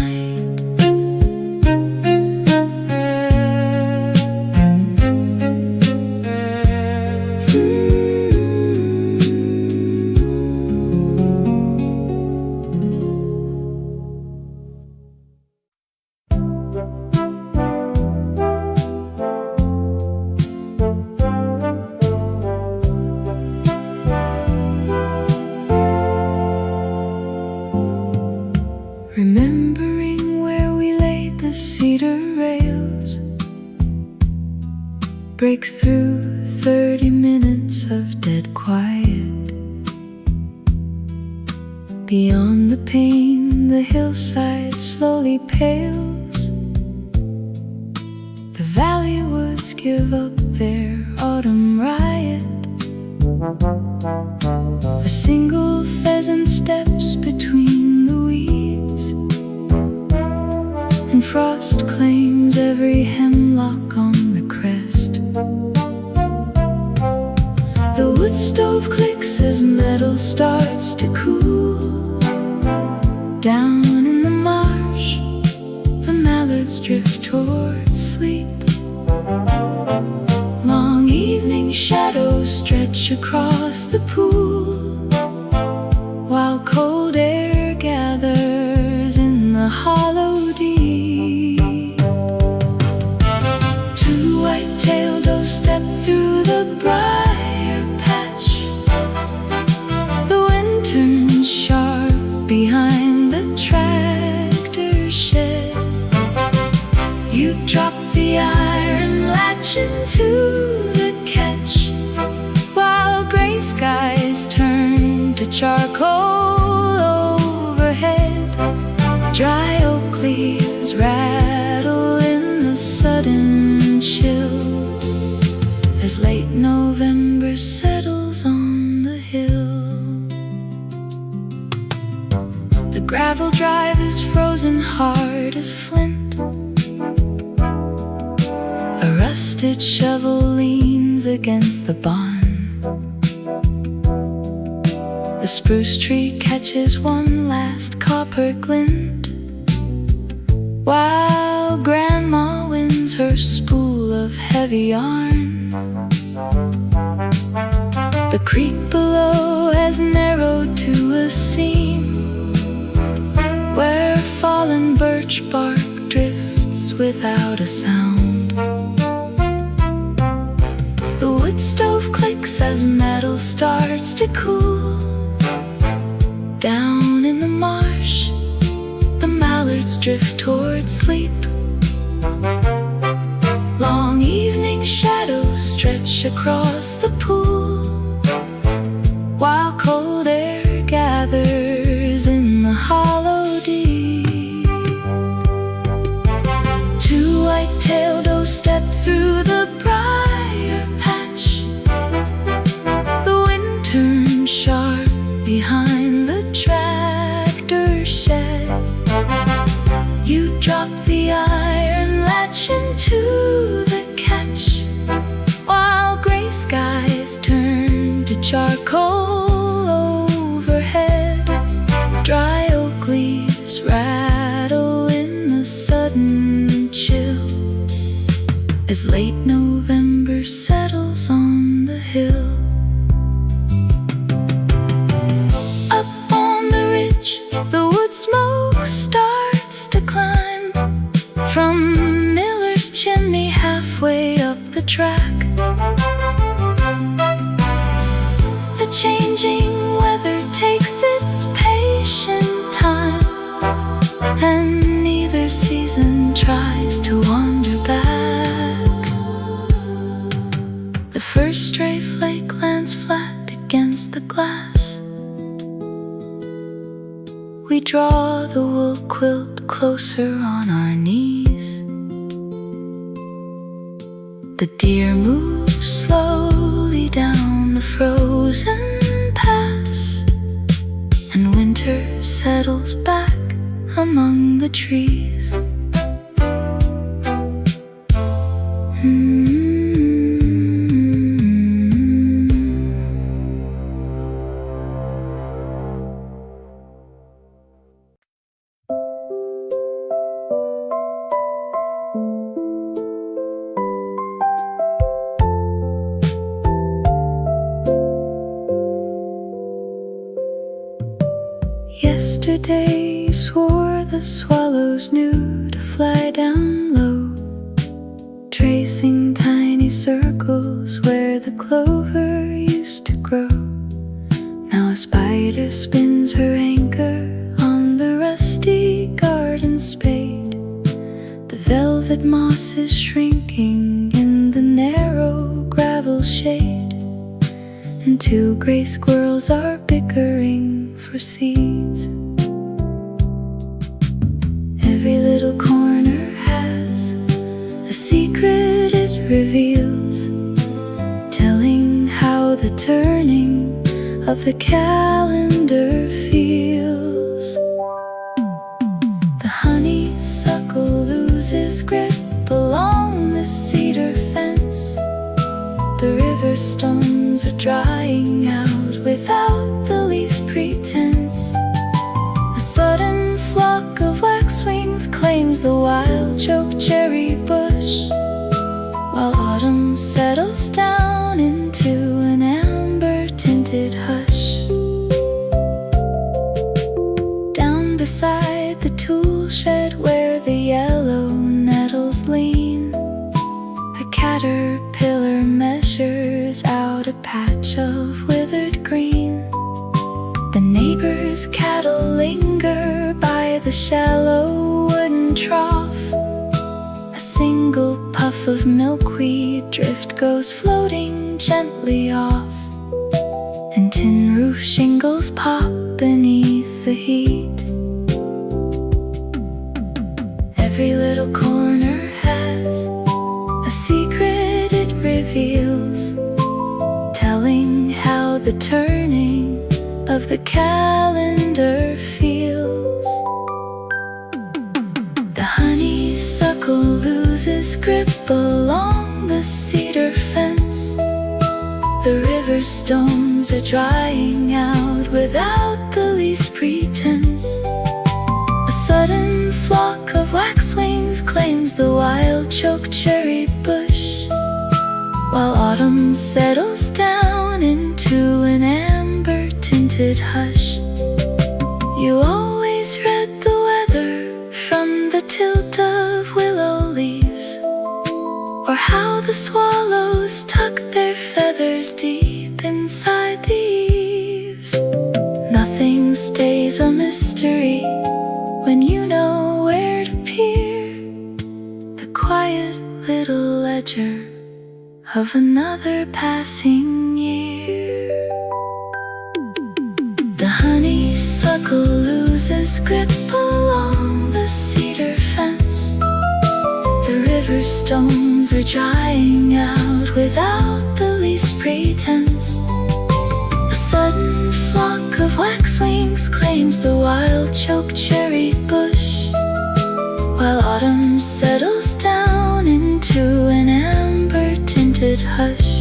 Remembering where we laid the cedar rails breaks through 30 minutes of dead quiet. Beyond the pain, the hillside slowly pales. The valley woods give up their autumn riot. A single pheasant steps between the weeds, and frost claims every hemlock on the crest. The wood stove clicks as metal starts to cool. Down in the marsh, the mallards drift toward sleep. Long evening shadows stretch across the pool, while cold air gathers in the hollow deep. Two white-tailed does step through the briar patch. The wind turns sharp behind the tractor shed. You drop the iron latch into the catch, while gray skies turn to charcoal overhead. Dry oak leaves rattle in the sudden chill as late November settles on the hill. The gravel drive is frozen hard as flint. A rusted shovel leans against the barn. The spruce tree catches one last copper glint, while Grandma winds her spool of heavy yarn. The creek below has narrowed to a seam, where fallen birch bark drifts without a sound. The wood stove clicks as metal starts to cool. Down in the marsh, the mallards drift toward sleep. Long evening shadows stretch across the pool, while cold air gathers in the hollow deep. Two white-tailed does step through the briar patch. The wind turns sharp behind the tractor shed. You drop the iron latch into the catch, while gray skies turn to charcoal overhead. Dry oak leaves rattle in the sudden chill as late November settles on the hill. Up on the ridge, the wood smoke starts to climb from Miller's chimney halfway up the track. The changing weather takes its patient time, and neither season tries to wander back. The first stray flake lands flat against the glass. We draw the wool quilt closer on our knees. The deer move slowly down the frozen pass, and winter settles back among the trees. Yesterday you swore the swallows knew to fly down low, tracing tiny circles where the clover used to grow. Now a spider spins her anchor on the rusty garden spade. The velvet moss is shrinking in the narrow gravel shade, and two gray squirrels are bickering for seeds. Every little corner has a secret it reveals, telling how the turning of the calendar feels. The honeysuckle loses grip along the cedar fence. The river stones are drying out without the least pretense. A sudden flock of waxwings claims the wild chokecherry bush, while autumn settles down into an amber-tinted hush. Down beside the tool shed where the yellow nettles lean, a caterpillar measures out a patch of withered green. The neighbor's cattle linger by the shallow wooden trough. A single puff of milkweed drift goes floating gently off, and tin roof shingles pop beneath the heat. Every little corner has a secret it reveals, telling how the turning of the calendar feels. The honeysuckle loses grip along the cedar fence. The river stones are drying out without the least pretense. A sudden flock of waxwings claims the wild chokecherry bush, while autumn settles down into an amber-tinted hush. You always read the weather from the tilt of willow leaves, or how the swallows tuck their feathers deep inside the eaves. Nothing stays a mystery when you know where to peer. The quiet little ledger of another passing year. The honeysuckle loses grip along the cedar fence. The river stones are drying out without the least pretense. A sudden flock of waxwings claims the wild chokecherry bush, while autumn settles down into an amber-tinted hush.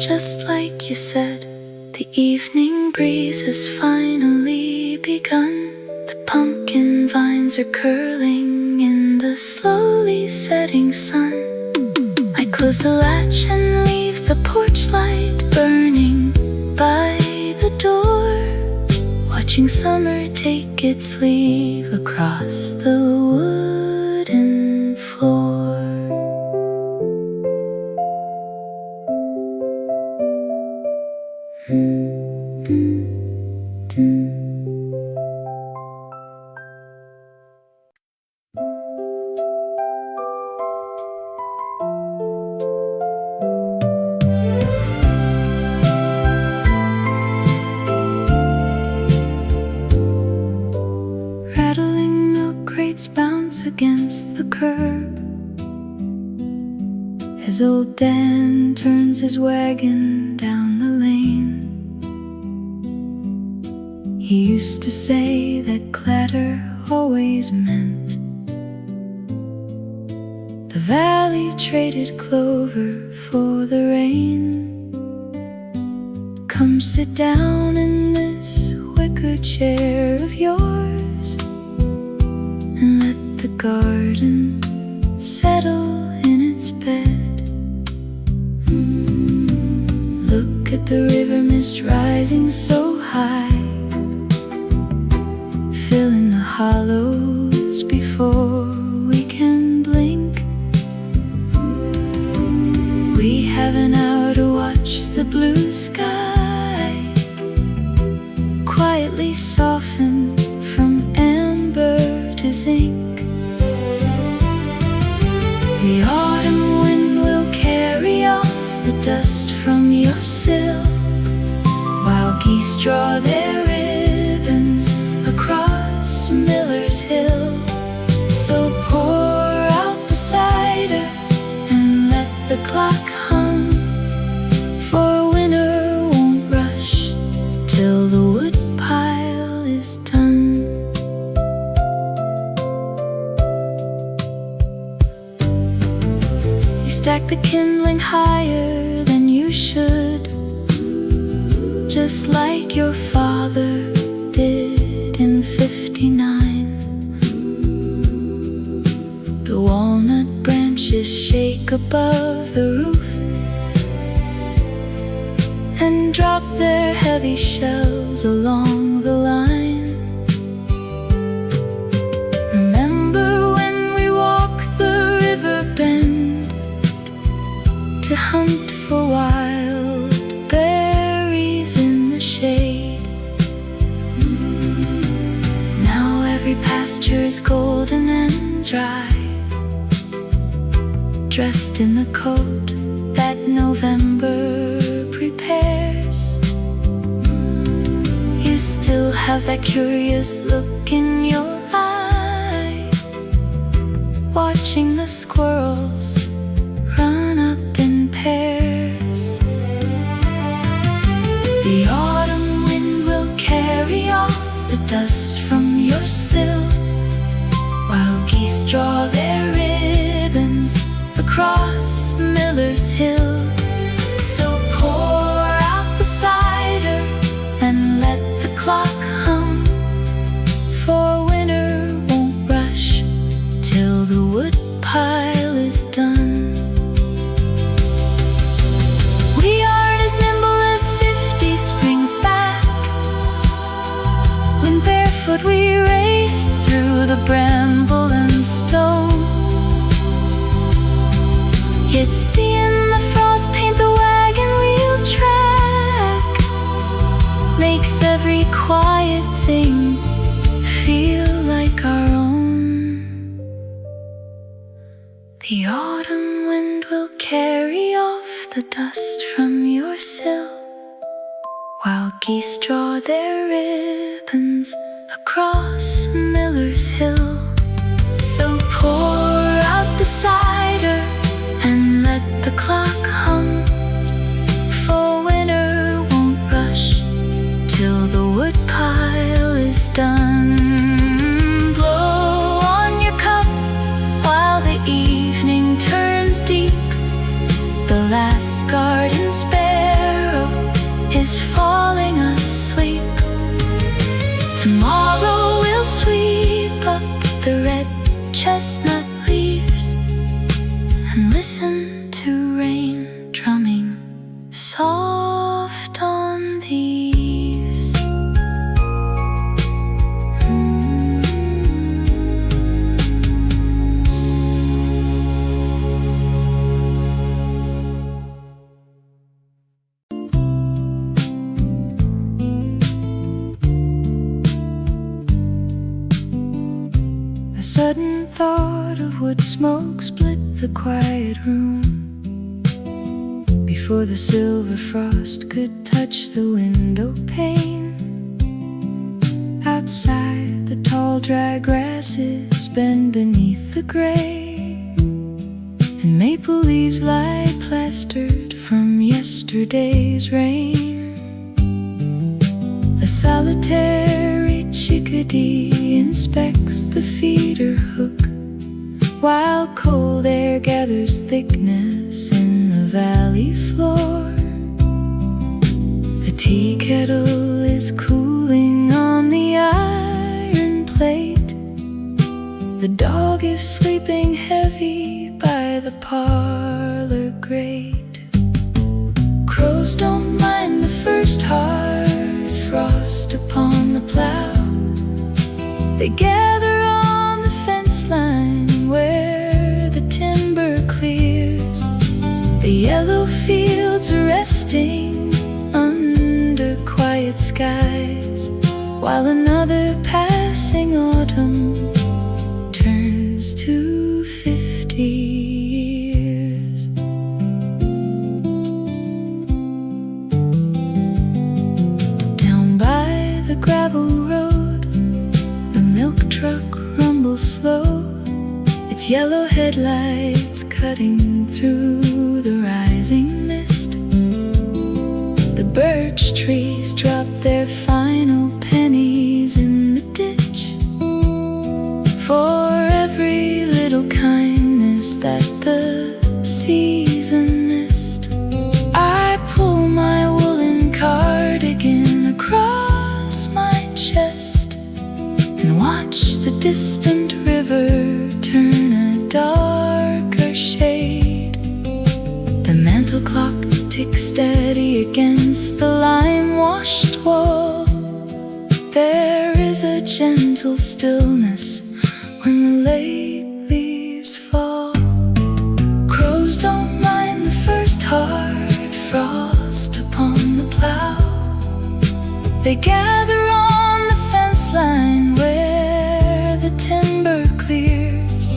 Just like you said, the evening breeze has finally begun. The pumpkin vines are curling in the slowly setting sun. I close the latch and leave the porch light burning by the door, watching summer take its leave across the wooden floor. Rattling milk crates bounce against the curb as old Dan turns his wagon down the lane. He used to say that clatter always meant the valley traded clover for the rain. Come sit down in this wicker chair of yours and let the garden settle in its bed. Look at the river mist rising so high, fill in the hollows before we can blink. We have an hour to watch the blue sky quietly soften from amber to zinc. The autumn wind will carry off the dust from your sill, while geese draw their ribbons across Miller's Hill. So pour out the cider and let the clock hum, for winter won't rush till the woodpile is done. You stack the kindling higher than you should, just like your father did in '59. The walnut branches shake above the roof and drop their heavy shells along the line. Remember when we walked the river bend to hunt for wild berries in the shade? Now every pasture is golden and dry, dressed in the coat that November prepares. You still have that curious look in your eye, watching the squirrels run up in pairs. The autumn wind will carry off the dust from your sill, while geese draw their ribbons across Miller's Hill. So pour out the cider and let the clock hum, for winter won't rush till the woodpile is done. We aren't as nimble as 50 springs back, when barefoot we race through the bramble and stone. Yet seeing the frost paint the wagon wheel track makes every quiet thing feel like our own. The autumn wind will carry off the dust from your sill, while geese draw their ribbons across Miller's Hill. So pour out the cider and let the clock hum, for winter won't rush till the woodpile is done. Blow on your cup while the evening turns deep. The last garden sparrow is falling asleep. Tomorrow we'll sweep up the red chestnut leaves and listen to rain drumming soft on the eaves. A sudden thought of wood smoke split the quiet room before the silver frost could touch the window pane. Outside, the tall dry grasses bend beneath the gray, and maple leaves lie plastered from yesterday's rain. A solitary chickadee inspects the feeder hook, while cold air gathers thickness in the valley floor. The tea kettle is cooling on the iron plate. The dog is sleeping heavy by the parlor grate. Crows don't mind the first hard frost upon the plow, They gather on the fence line where the timber clears. The yellow fields are resting under quiet skies, while another passing autumn turns to 50 years. Down by the gravel road, the milk truck rumbles slow, its yellow headlights cutting through the rising mist. The birch trees drop their final pennies in the ditch. For every little kindness that the season missed, I pull my woolen cardigan across my chest and watch the distant river turn a darker shade. The mantel clock ticks steady against the lime-washed wall. There is a gentle stillness when the late leaves fall. Crows don't mind the first hard frost upon the plow. They gather on the fence line where the timber clears.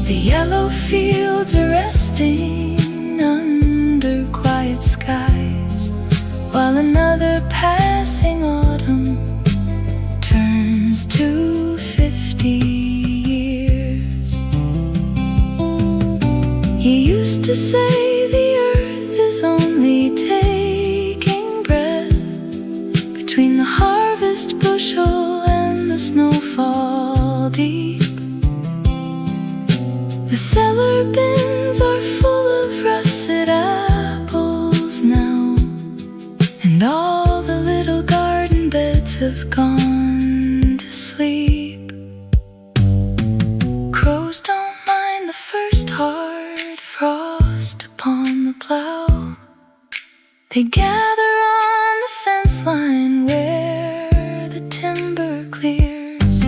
The yellow fields are resting under quiet skies, while another passing autumn turns to 50 years. You used to say the earth is only taking breath between the harvest bushel and the snowfall deep. The cellar bins are full of russet apples now, and all the little garden beds have gone to sleep. Crows don't mind the first hard frost upon the plow. They gather on the fence line where the timber clears.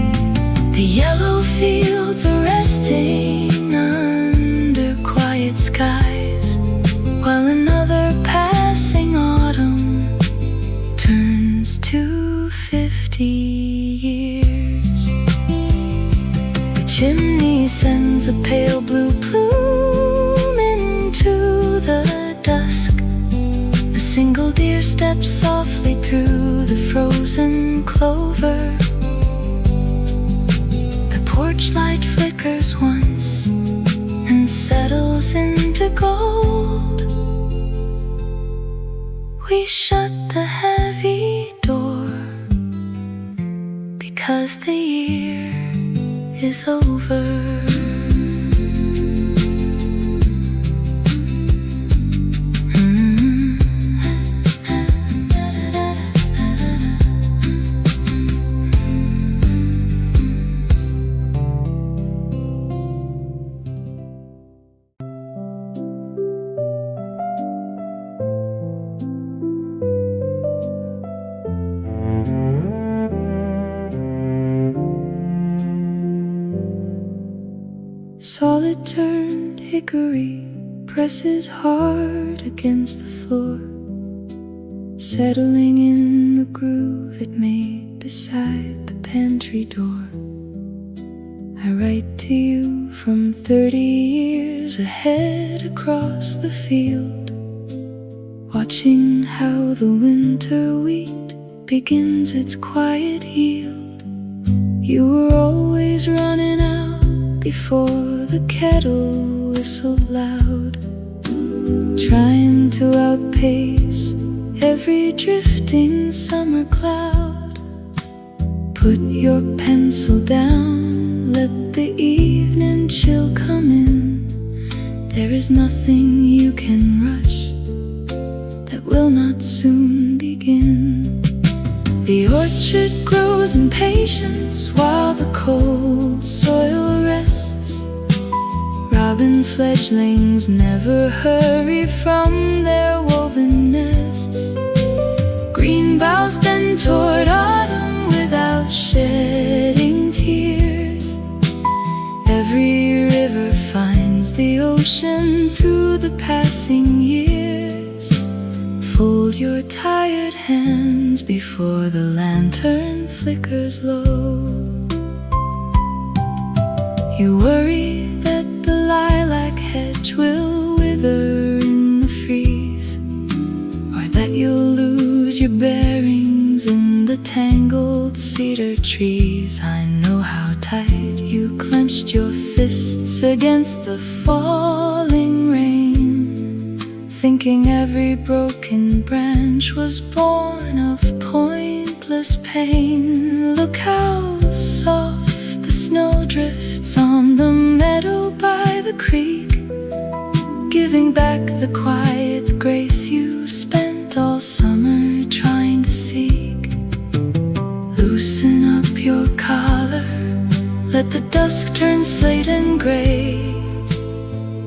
The yellow fields are resting under quiet skies, while another passing autumn turns to 50 years. The chimney sends a pale blue plume into the dusk. A single deer steps softly through the frozen clover. The porch light flickers once and settles into gold. We shut the heavy door because the year is over. Solid-turned hickory presses hard against the floor, settling in the groove it made beside the pantry door. I write to you from 30 years ahead across the field, watching how the winter wheat begins its quiet yield. You were always running out before the kettle whistled loud, trying to outpace every drifting summer cloud. Put your pencil down, let the evening chill come in. There is nothing you can rush that will not soon begin. The orchard grows in patience while the cold soil rests. Robin fledglings never hurry from their woven nests. Green boughs bend toward autumn without shedding tears. the passing years. Fold your tired hands before the lantern flickers low. You worry that the lilac hedge will wither in the freeze, or that you'll lose your bearings in the tangled cedar trees. I know how tight you clenched your fists against the falling rain, thinking every broken branch was born of pointless pain. Look how soft the snow drifts on the meadow by the creek, giving back the quiet grace you spent all summer trying to seek. Loosen up your collar, let the dusk turn slate and gray.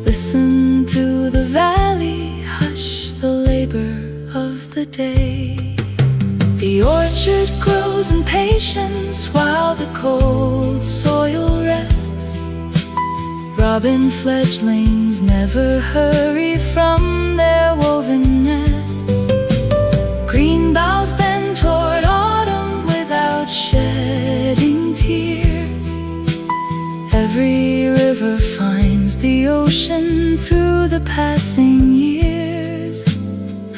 Listen to the valley, hush the labor of the day. The orchard grows in patience while the cold soil rests. Robin fledglings never hurry from their woven nests. Green boughs bend toward autumn without shedding tears. Every river finds the ocean through the passing years.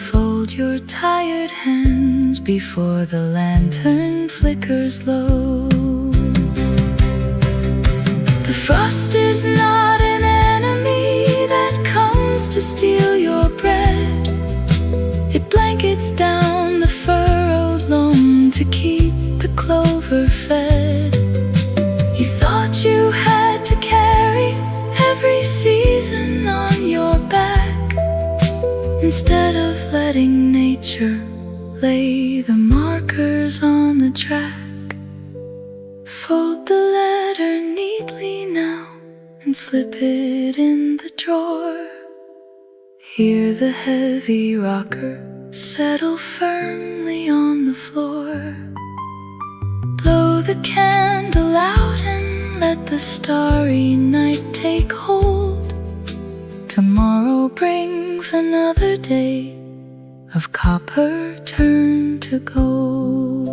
Fold your tired hands before the lantern flickers low. The frost is not an enemy that comes to steal your bread. It blankets down the furrowed loam to keep the clover fed. You thought you had to carry every season on your back, instead of letting nature lay the markers on the track. Fold the letter neatly now and slip it in the drawer. Hear the heavy rocker settle firmly on the floor. Blow the candle out and let the starry night take hold. Tomorrow brings another day of copper turned to gold.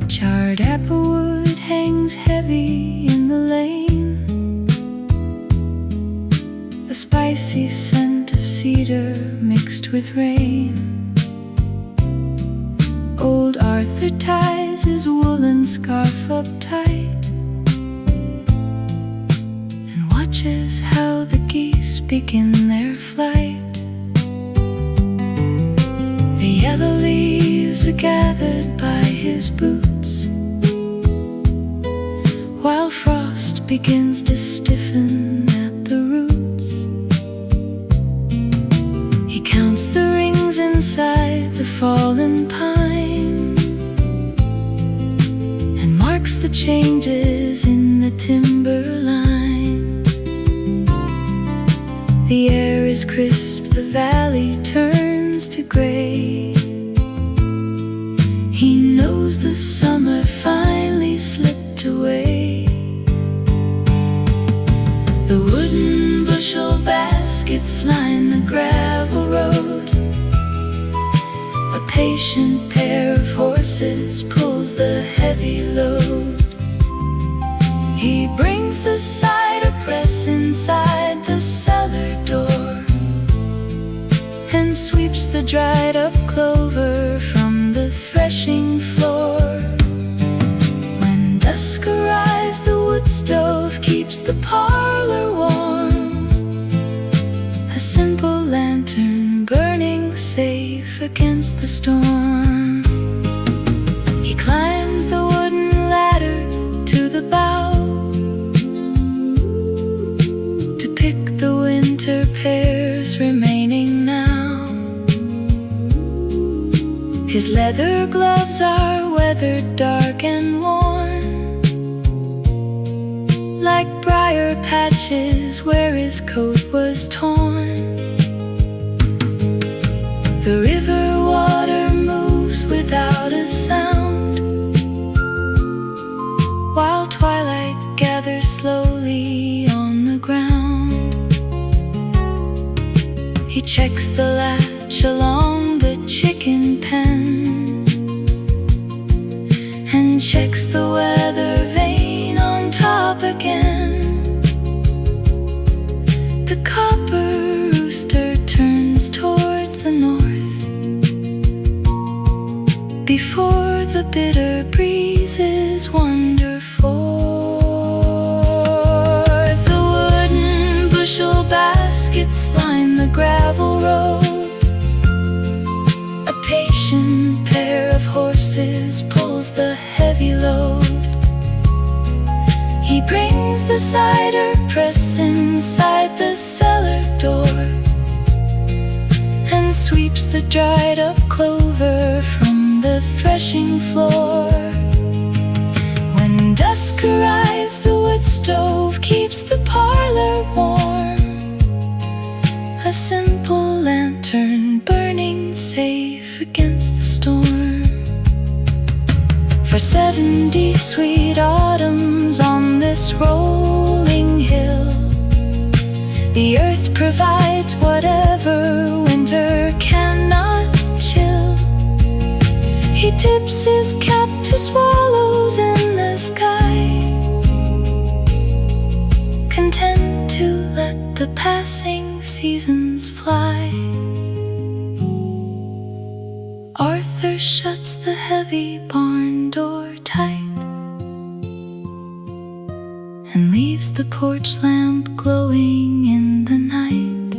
Charred applewood hangs heavy in the lane, a spicy scent of cedar mixed with rain. Old Arthur ties his woolen scarf up tight and watches how the geese begin their flight. The yellow leaves are gathered by his boots, while frost begins to stiffen at the roots. He counts the rings inside the fallen pine and marks the changes in the timberline. The air is crisp, the valley turns to gray. He knows the summer finally slipped away. The wooden bushel baskets line the gravel road. A patient pair of horses pulls the heavy load. He brings the cider press inside the cellar door and sweeps the dried up clover from the threshing floor. When dusk arrives, the wood stove keeps the parlor warm, a simple lantern burning safe against the storm. He climbs the wooden ladder to the bough to pick the winter pears remaining now. His leather gloves are weathered, dark and worn, like briar patches where his coat was torn. The river water moves without a sound, while twilight gathers slowly on the ground. He checks the latch along the chicken pen, and checks the weather vane on top again. The copper rooster turns towards the north before the bitter breezes wander forth. The wooden bushel baskets line the gravel road. A patient pair of horses pulls the heavy load. He brings the cider press inside the cellar door, and sweeps the dried up clover from the threshing floor. When dusk arrives, the wood stove keeps the parlor warm, a simple lantern burning safe against the storm. For 70 sweet autumns on this rolling hill, the earth provides whatever winter cannot chill. He tips his cap to swallows in the sky, content to let the passing seasons fly. Arthur shuts the heavy barn door tight, and leaves the porch lamp glowing in the night.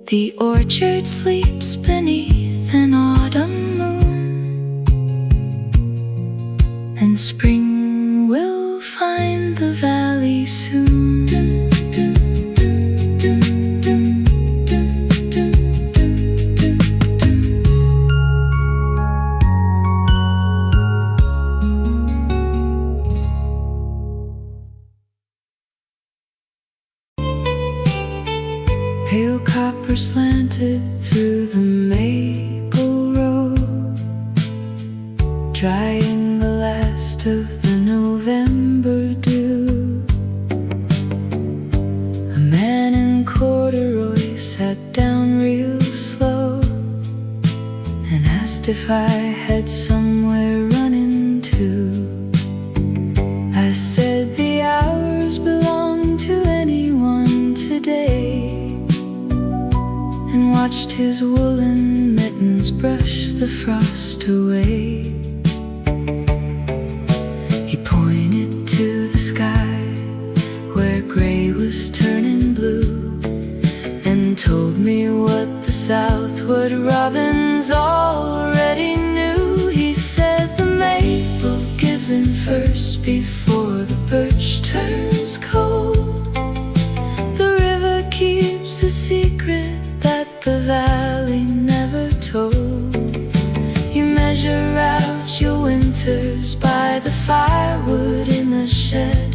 The orchard sleeps beneath an autumn moon, and spring will find the valley soon. Pale copper slanted through the maple road, drying the last of the November dew. A man in corduroy sat down real slow, and asked if I had somewhere running to. I said the hours belong to anyone today, and watched his woolen mittens brush the frost away. He pointed to the sky where gray was turning blue, and told me what the southward robins already knew. He said the maple gives in first before the birch turns cold. The river keeps a secret that the valley never told. You measure out your winters by the firewood in the shed,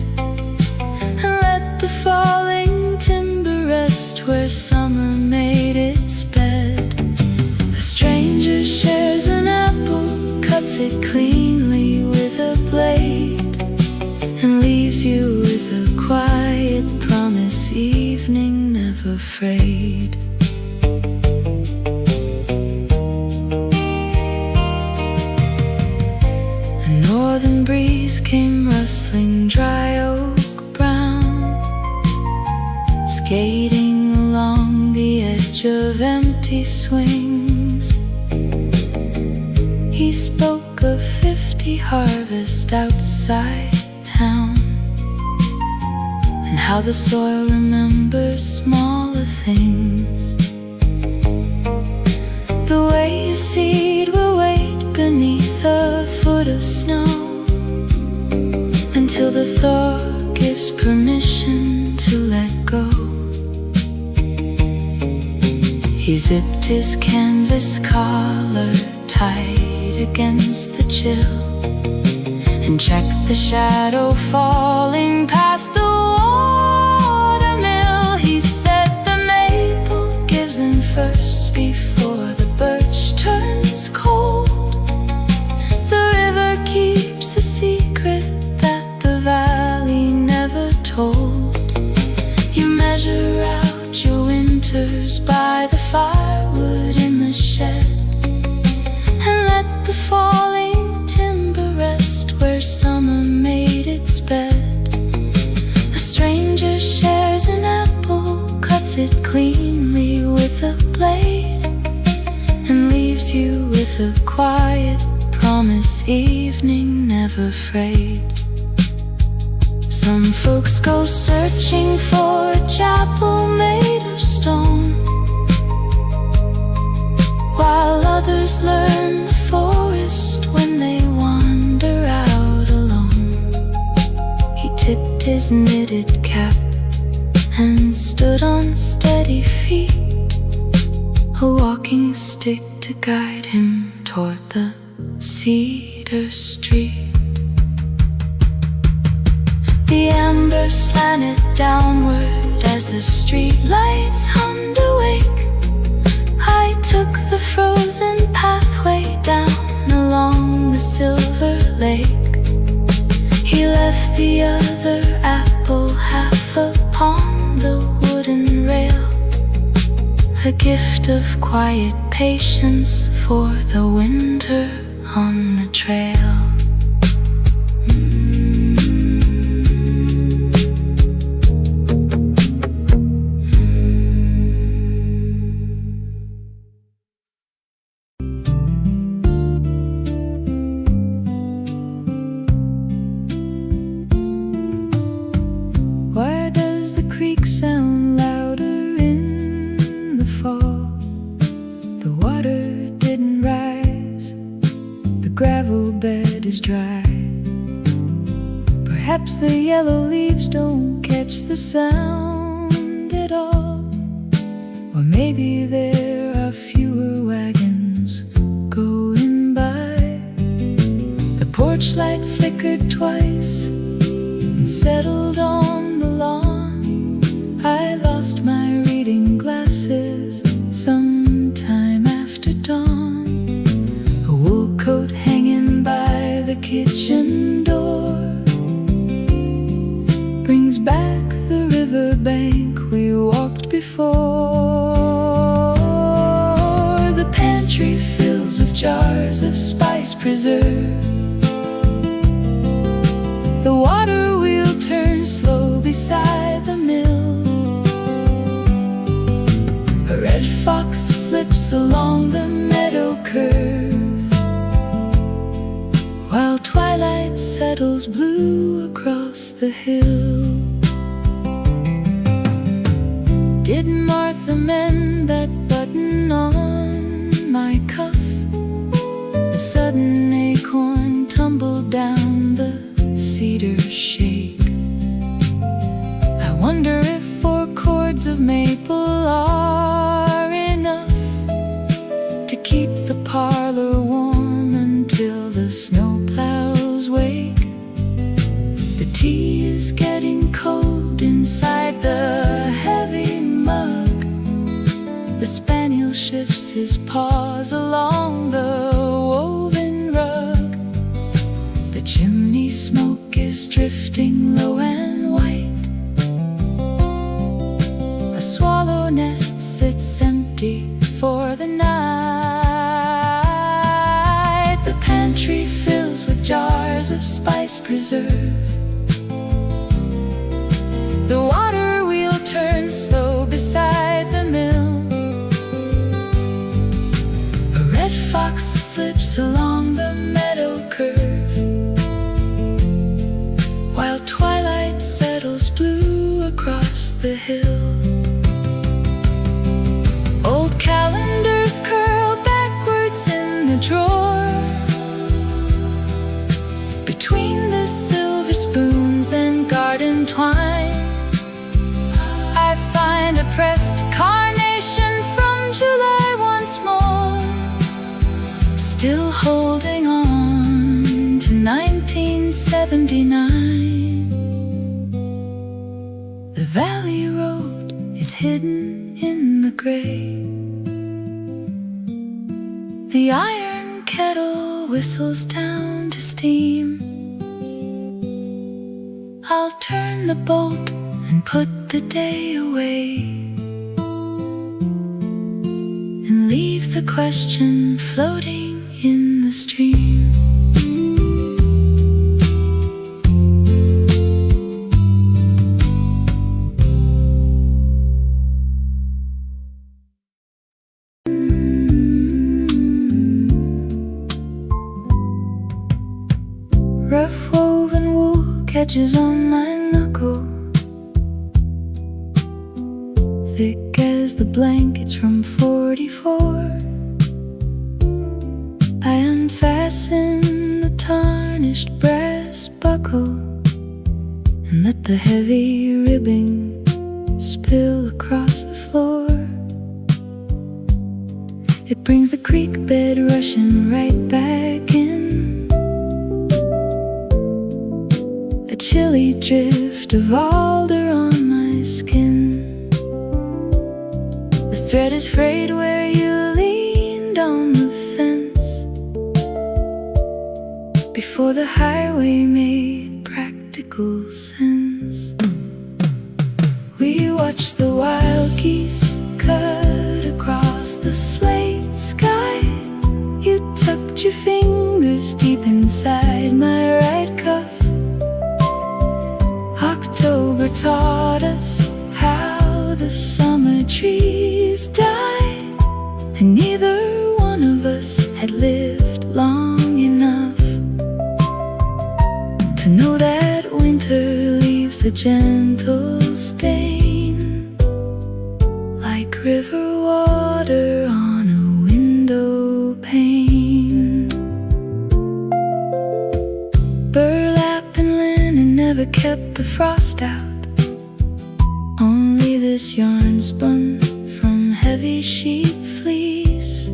and let the falling timber rest where summer made its bed. A stranger shares an apple, cuts it cleanly with a blade, and leaves you with a quiet promise, evening never frayed. Northern breeze came rustling dry oak brown, skating along the edge of empty swings. He spoke of 50 harvests outside town, and how the soil remembers smaller things. The way a seed will wait beneath a foot of snow, until the thaw gives permission to let go. He He zipped his canvas collar tight against the chill and checked the shadow falling past the watermill. He said the maple gives in first before the birch turns cold. The river keeps a secret that the valley never told. You measure out your winters by the firewood in the shed and let the falling timber rest where summer made its bed. A stranger shares an apple, cuts it cleanly with a blade, and leaves you with a quiet promise evening never frayed. Some folks go searching for a chapel made of stone, while others learn the forest when they wander out alone. He tipped his knitted cap and stood on steady feet, a walking stick to guide him toward the Cedar Street. The amber slanted downward as the street lights hummed awake. I took the frozen pathway down along the silver lake. He left the other apple half upon the wooden rail, a gift of quiet patience for the winter on the trail. Why does the creek sound louder in the fall? The water didn't rise, the gravel bed is dry. Perhaps the yellow leaves don't catch the sound at all, or maybe there are fewer wagons going by. The porch light flickered twice and settled on the lawn. I lost my reading glasses sometime after dawn. A wool coat hanging by the kitchen door brings back the riverbank we walked before. The pantry fills with jars of spice preserve. The water wheel turns slow beside the mill. A red fox slips along the meadow curve, while twilight settles blue across the hill. Did Martha mend that button on my cuff? A sudden acorn tumbled down the cedar shake. I wonder if 4 chords of maple are enough to keep the parlor warm until the snowplows wake. The tea is getting cold inside the heavy mug. The spaniel shifts his paws along the woven rug. The chimney smoke is drifting low and white. A swallow nest sits empty for the night. The pantry fills with jars of spice preserve. The water wheel turns slow beside the mill. A red fox slips along the meadow curve, while twilight settles blue across the hill. Old calendars curl backwards in the drawer, between the silver spoons and garden twine. I find a pressed carnation from July. still holding on to 1979. The valley road is hidden in the gray. The iron kettle whistles down to steam. I'll turn the bolt and put the day away, and leave the question floating in the stream. Rough woven wool catches on my knuckle, thick as the blankets from 44. I unfasten the tarnished brass buckle and let the heavy ribbing spill across the floor. It brings the creek bed rushing right back in, a chilly drift of alder on my skin. The thread is frayed where you leaned on the fence, before the highway made practical sense. We watched the wild geese cut across the slate sky. You tucked your fingers deep inside my right cuff. October taught us how the summer trees die, and neither one of us had lived long enough to know that winter leaves a gentle stain, like river water on a window pane. Burlap and linen never kept the frost out, only this yarn spun from heavy sheep fleece.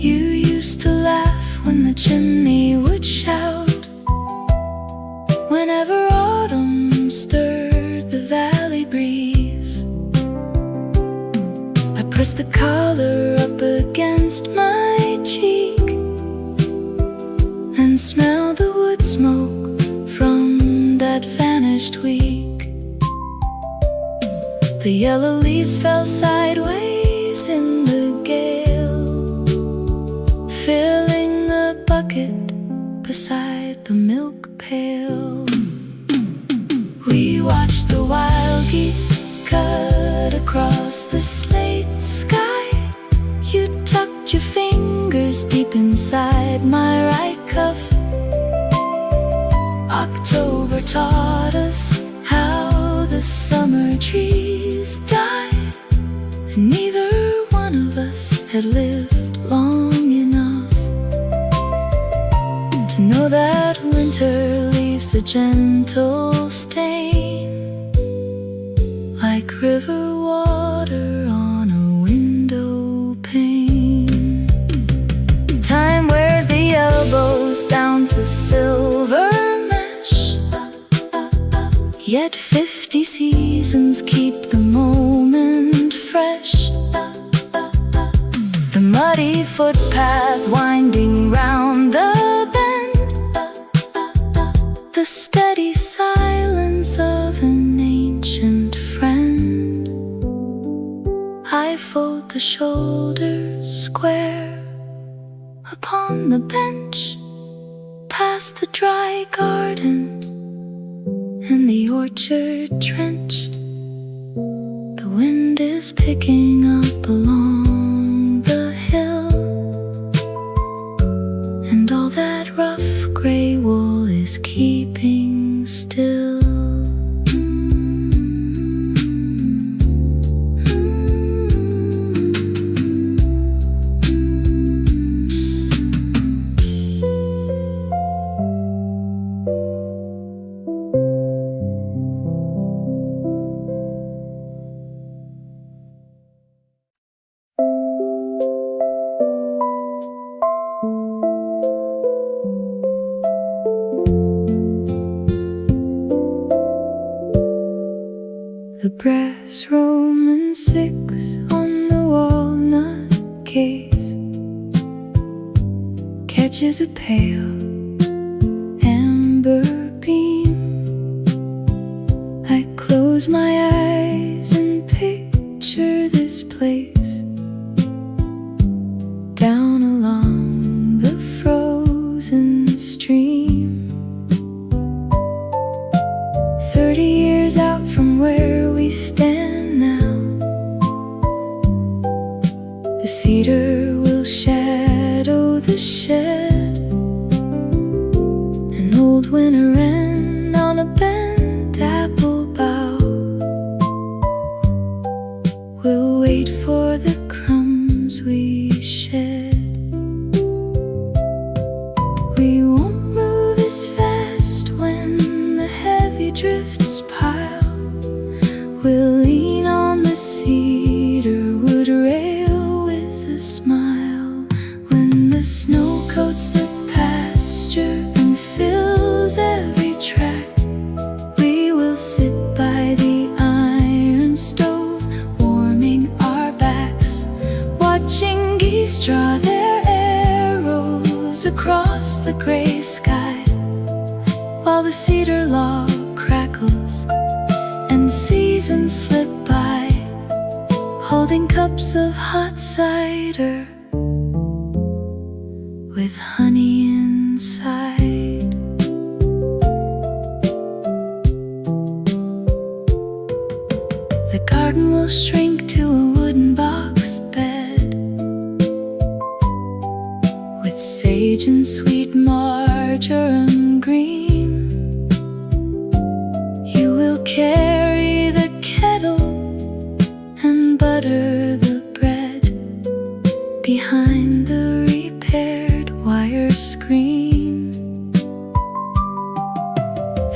You used to laugh when the chimney would shout, whenever autumn stirred the valley breeze. I pressed the collar up against my cheek and smelled the wood smoke from that vanished week. The yellow leaves fell sideways in the gale, filling the bucket beside the milk pail. We watched the wild geese cut across the slate sky. You tucked your fingers deep inside my right cuff. October taught us how the summer trees die, and neither one of us had lived long enough to know that winter leaves a gentle stain, like river water on a window pane. Time wears the elbows down to silver mesh, yet 50 seasons keep the moment fresh. The muddy footpath winding round the bend, the steady silence of an ancient friend. I fold the shoulders square upon the bench, past the dry garden and the orchard trench. The wind is picking up along the hill, and all that rough gray wool is keeping still. brass Roman 6 on the walnut case catches a pale amber beam. I close my eyes and picture this place down along the frozen stream. 30 years out from where we stand now, the cedar will shadow the shed. An old winter wren on a bent apple bough will wait for the crumbs we shed. We won't move as fast when the heavy drifts pile. We'll lean on the cedar wood rail with a smile. When the snow coats the pasture and fills every track, we will sit by the iron stove, warming our backs, watching geese draw their arrows across the gray sky, while the cedar log crackles and seasons slip by, holding cups of hot cider with honey inside. The garden will shrink to a wooden box bed with sage and sweet marjoram green. You will carry the kettle and butter the bread behind the repaired wire screen.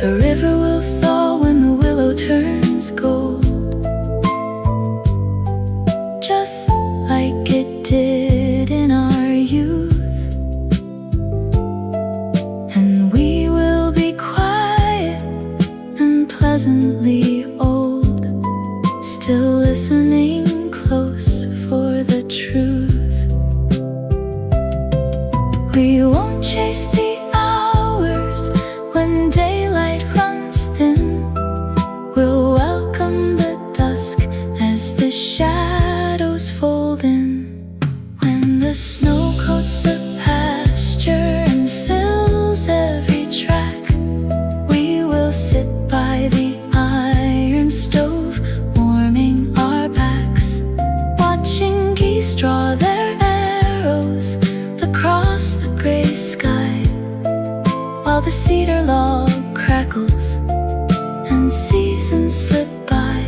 The river will thaw when the willow turns gold, just like it did in our youth. And we will be quiet and pleasantly old, still listening close for the truth. We won't chase the hours when daylight runs thin. We'll welcome the dusk as the shadows fold in. When the snow coats the pasture and fills every track, we will sit by the iron stove, warming our backs, watching geese draw their arrows across the gray sky, while the cedar log crackles and seasons slip by,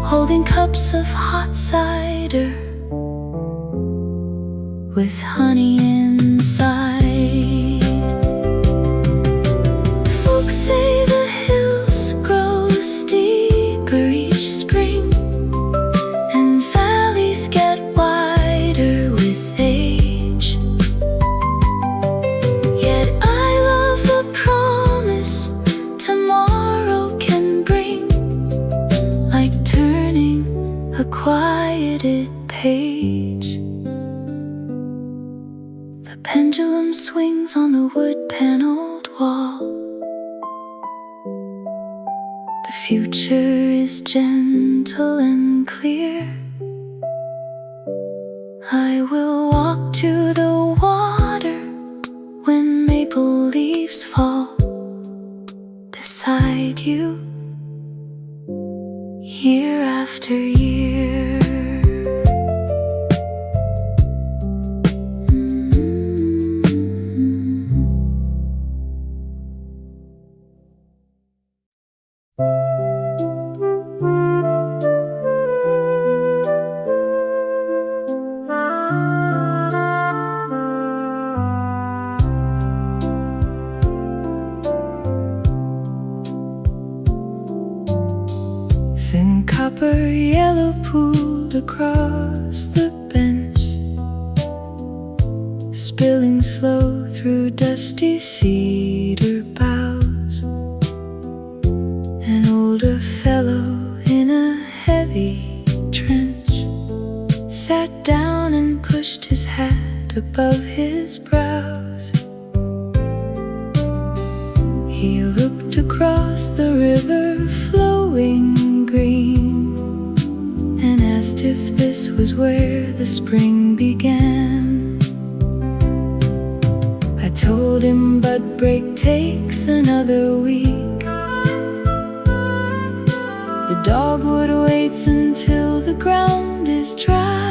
holding cups of hot cider with honey inside. Folks say the hills grow steeper each spring, and valleys get wider with age. Yet I love the promise tomorrow can bring, like turning a quieted page. The pendulum swings on the wood-paneled wall. The future is gentle and clear. I will walk to the water when maple leaves fall, beside you, year after year. Thin copper yellow pooled across the bench, spilling slow through dusty cedar boughs. An older fellow sat down and pushed his hat above his brows. He looked across the river flowing green and asked if this was where the spring began. I told him bud break takes another week. The dogwood waits until the ground is dry.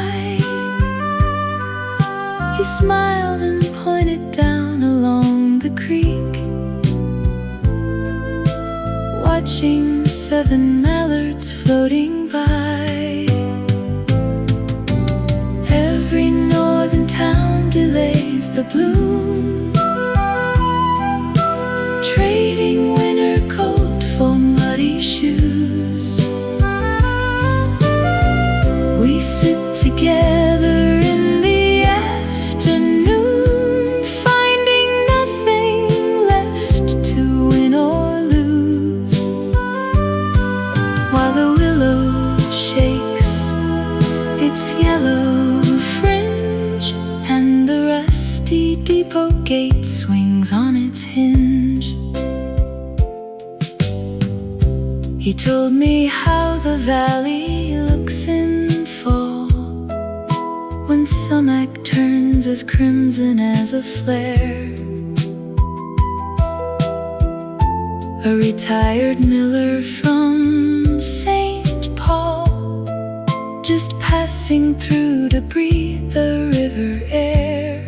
He smiled and pointed down along the creek, watching 7 mallards floating by. Every northern town delays the bloom, trading winter coat for muddy shoes. We sit together in the afternoon, finding nothing left to win or lose, while the willow shakes its yellow fringe and the rusty depot gate swings on its hinge. He told me how the valley looks in fall, when sumac turns as crimson as a flare. A retired miller from St. Paul, just passing through to breathe the river air.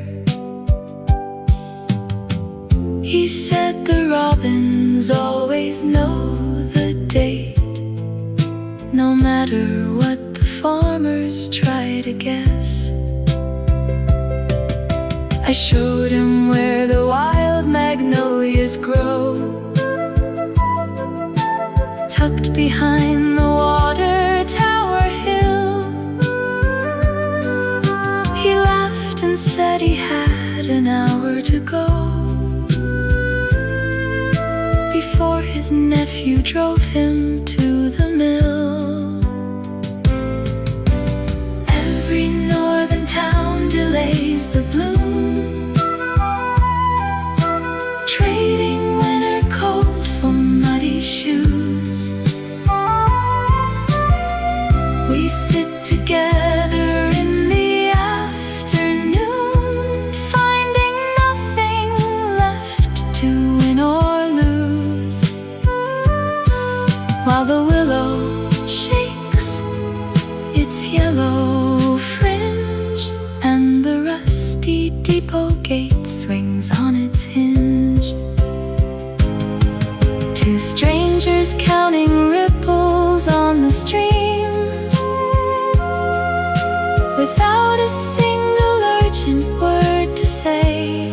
He said the robins always know the date, no matter what the farmers try to guess. I showed him where the wild magnolias grow, tucked behind the water tower hill. He laughed and said he had an hour to go before his nephew drove him to the mill. Every northern town delays the bloom, trading winter coat for muddy shoes. We sit together in the afternoon, finding nothing left to win or lose, while the willow shakes its yellow fringe and the rusty depot gate swings on its hinge. Two strangers counting ripples on the stream, without a single urgent word to say.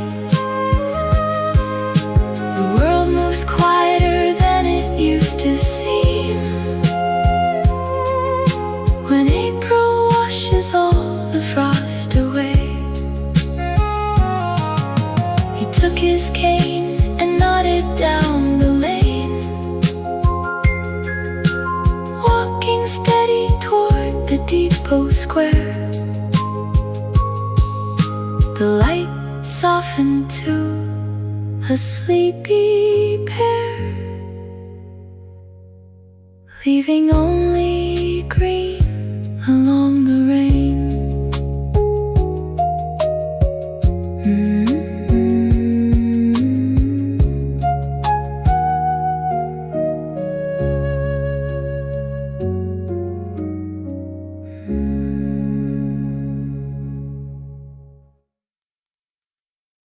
The world moves quieter than it used to seem, when April washes all the frost away. He took his cane and nodded down the lane, walking steady toward the depot square. The light softened to a sleepy pear, leaving only green along the range.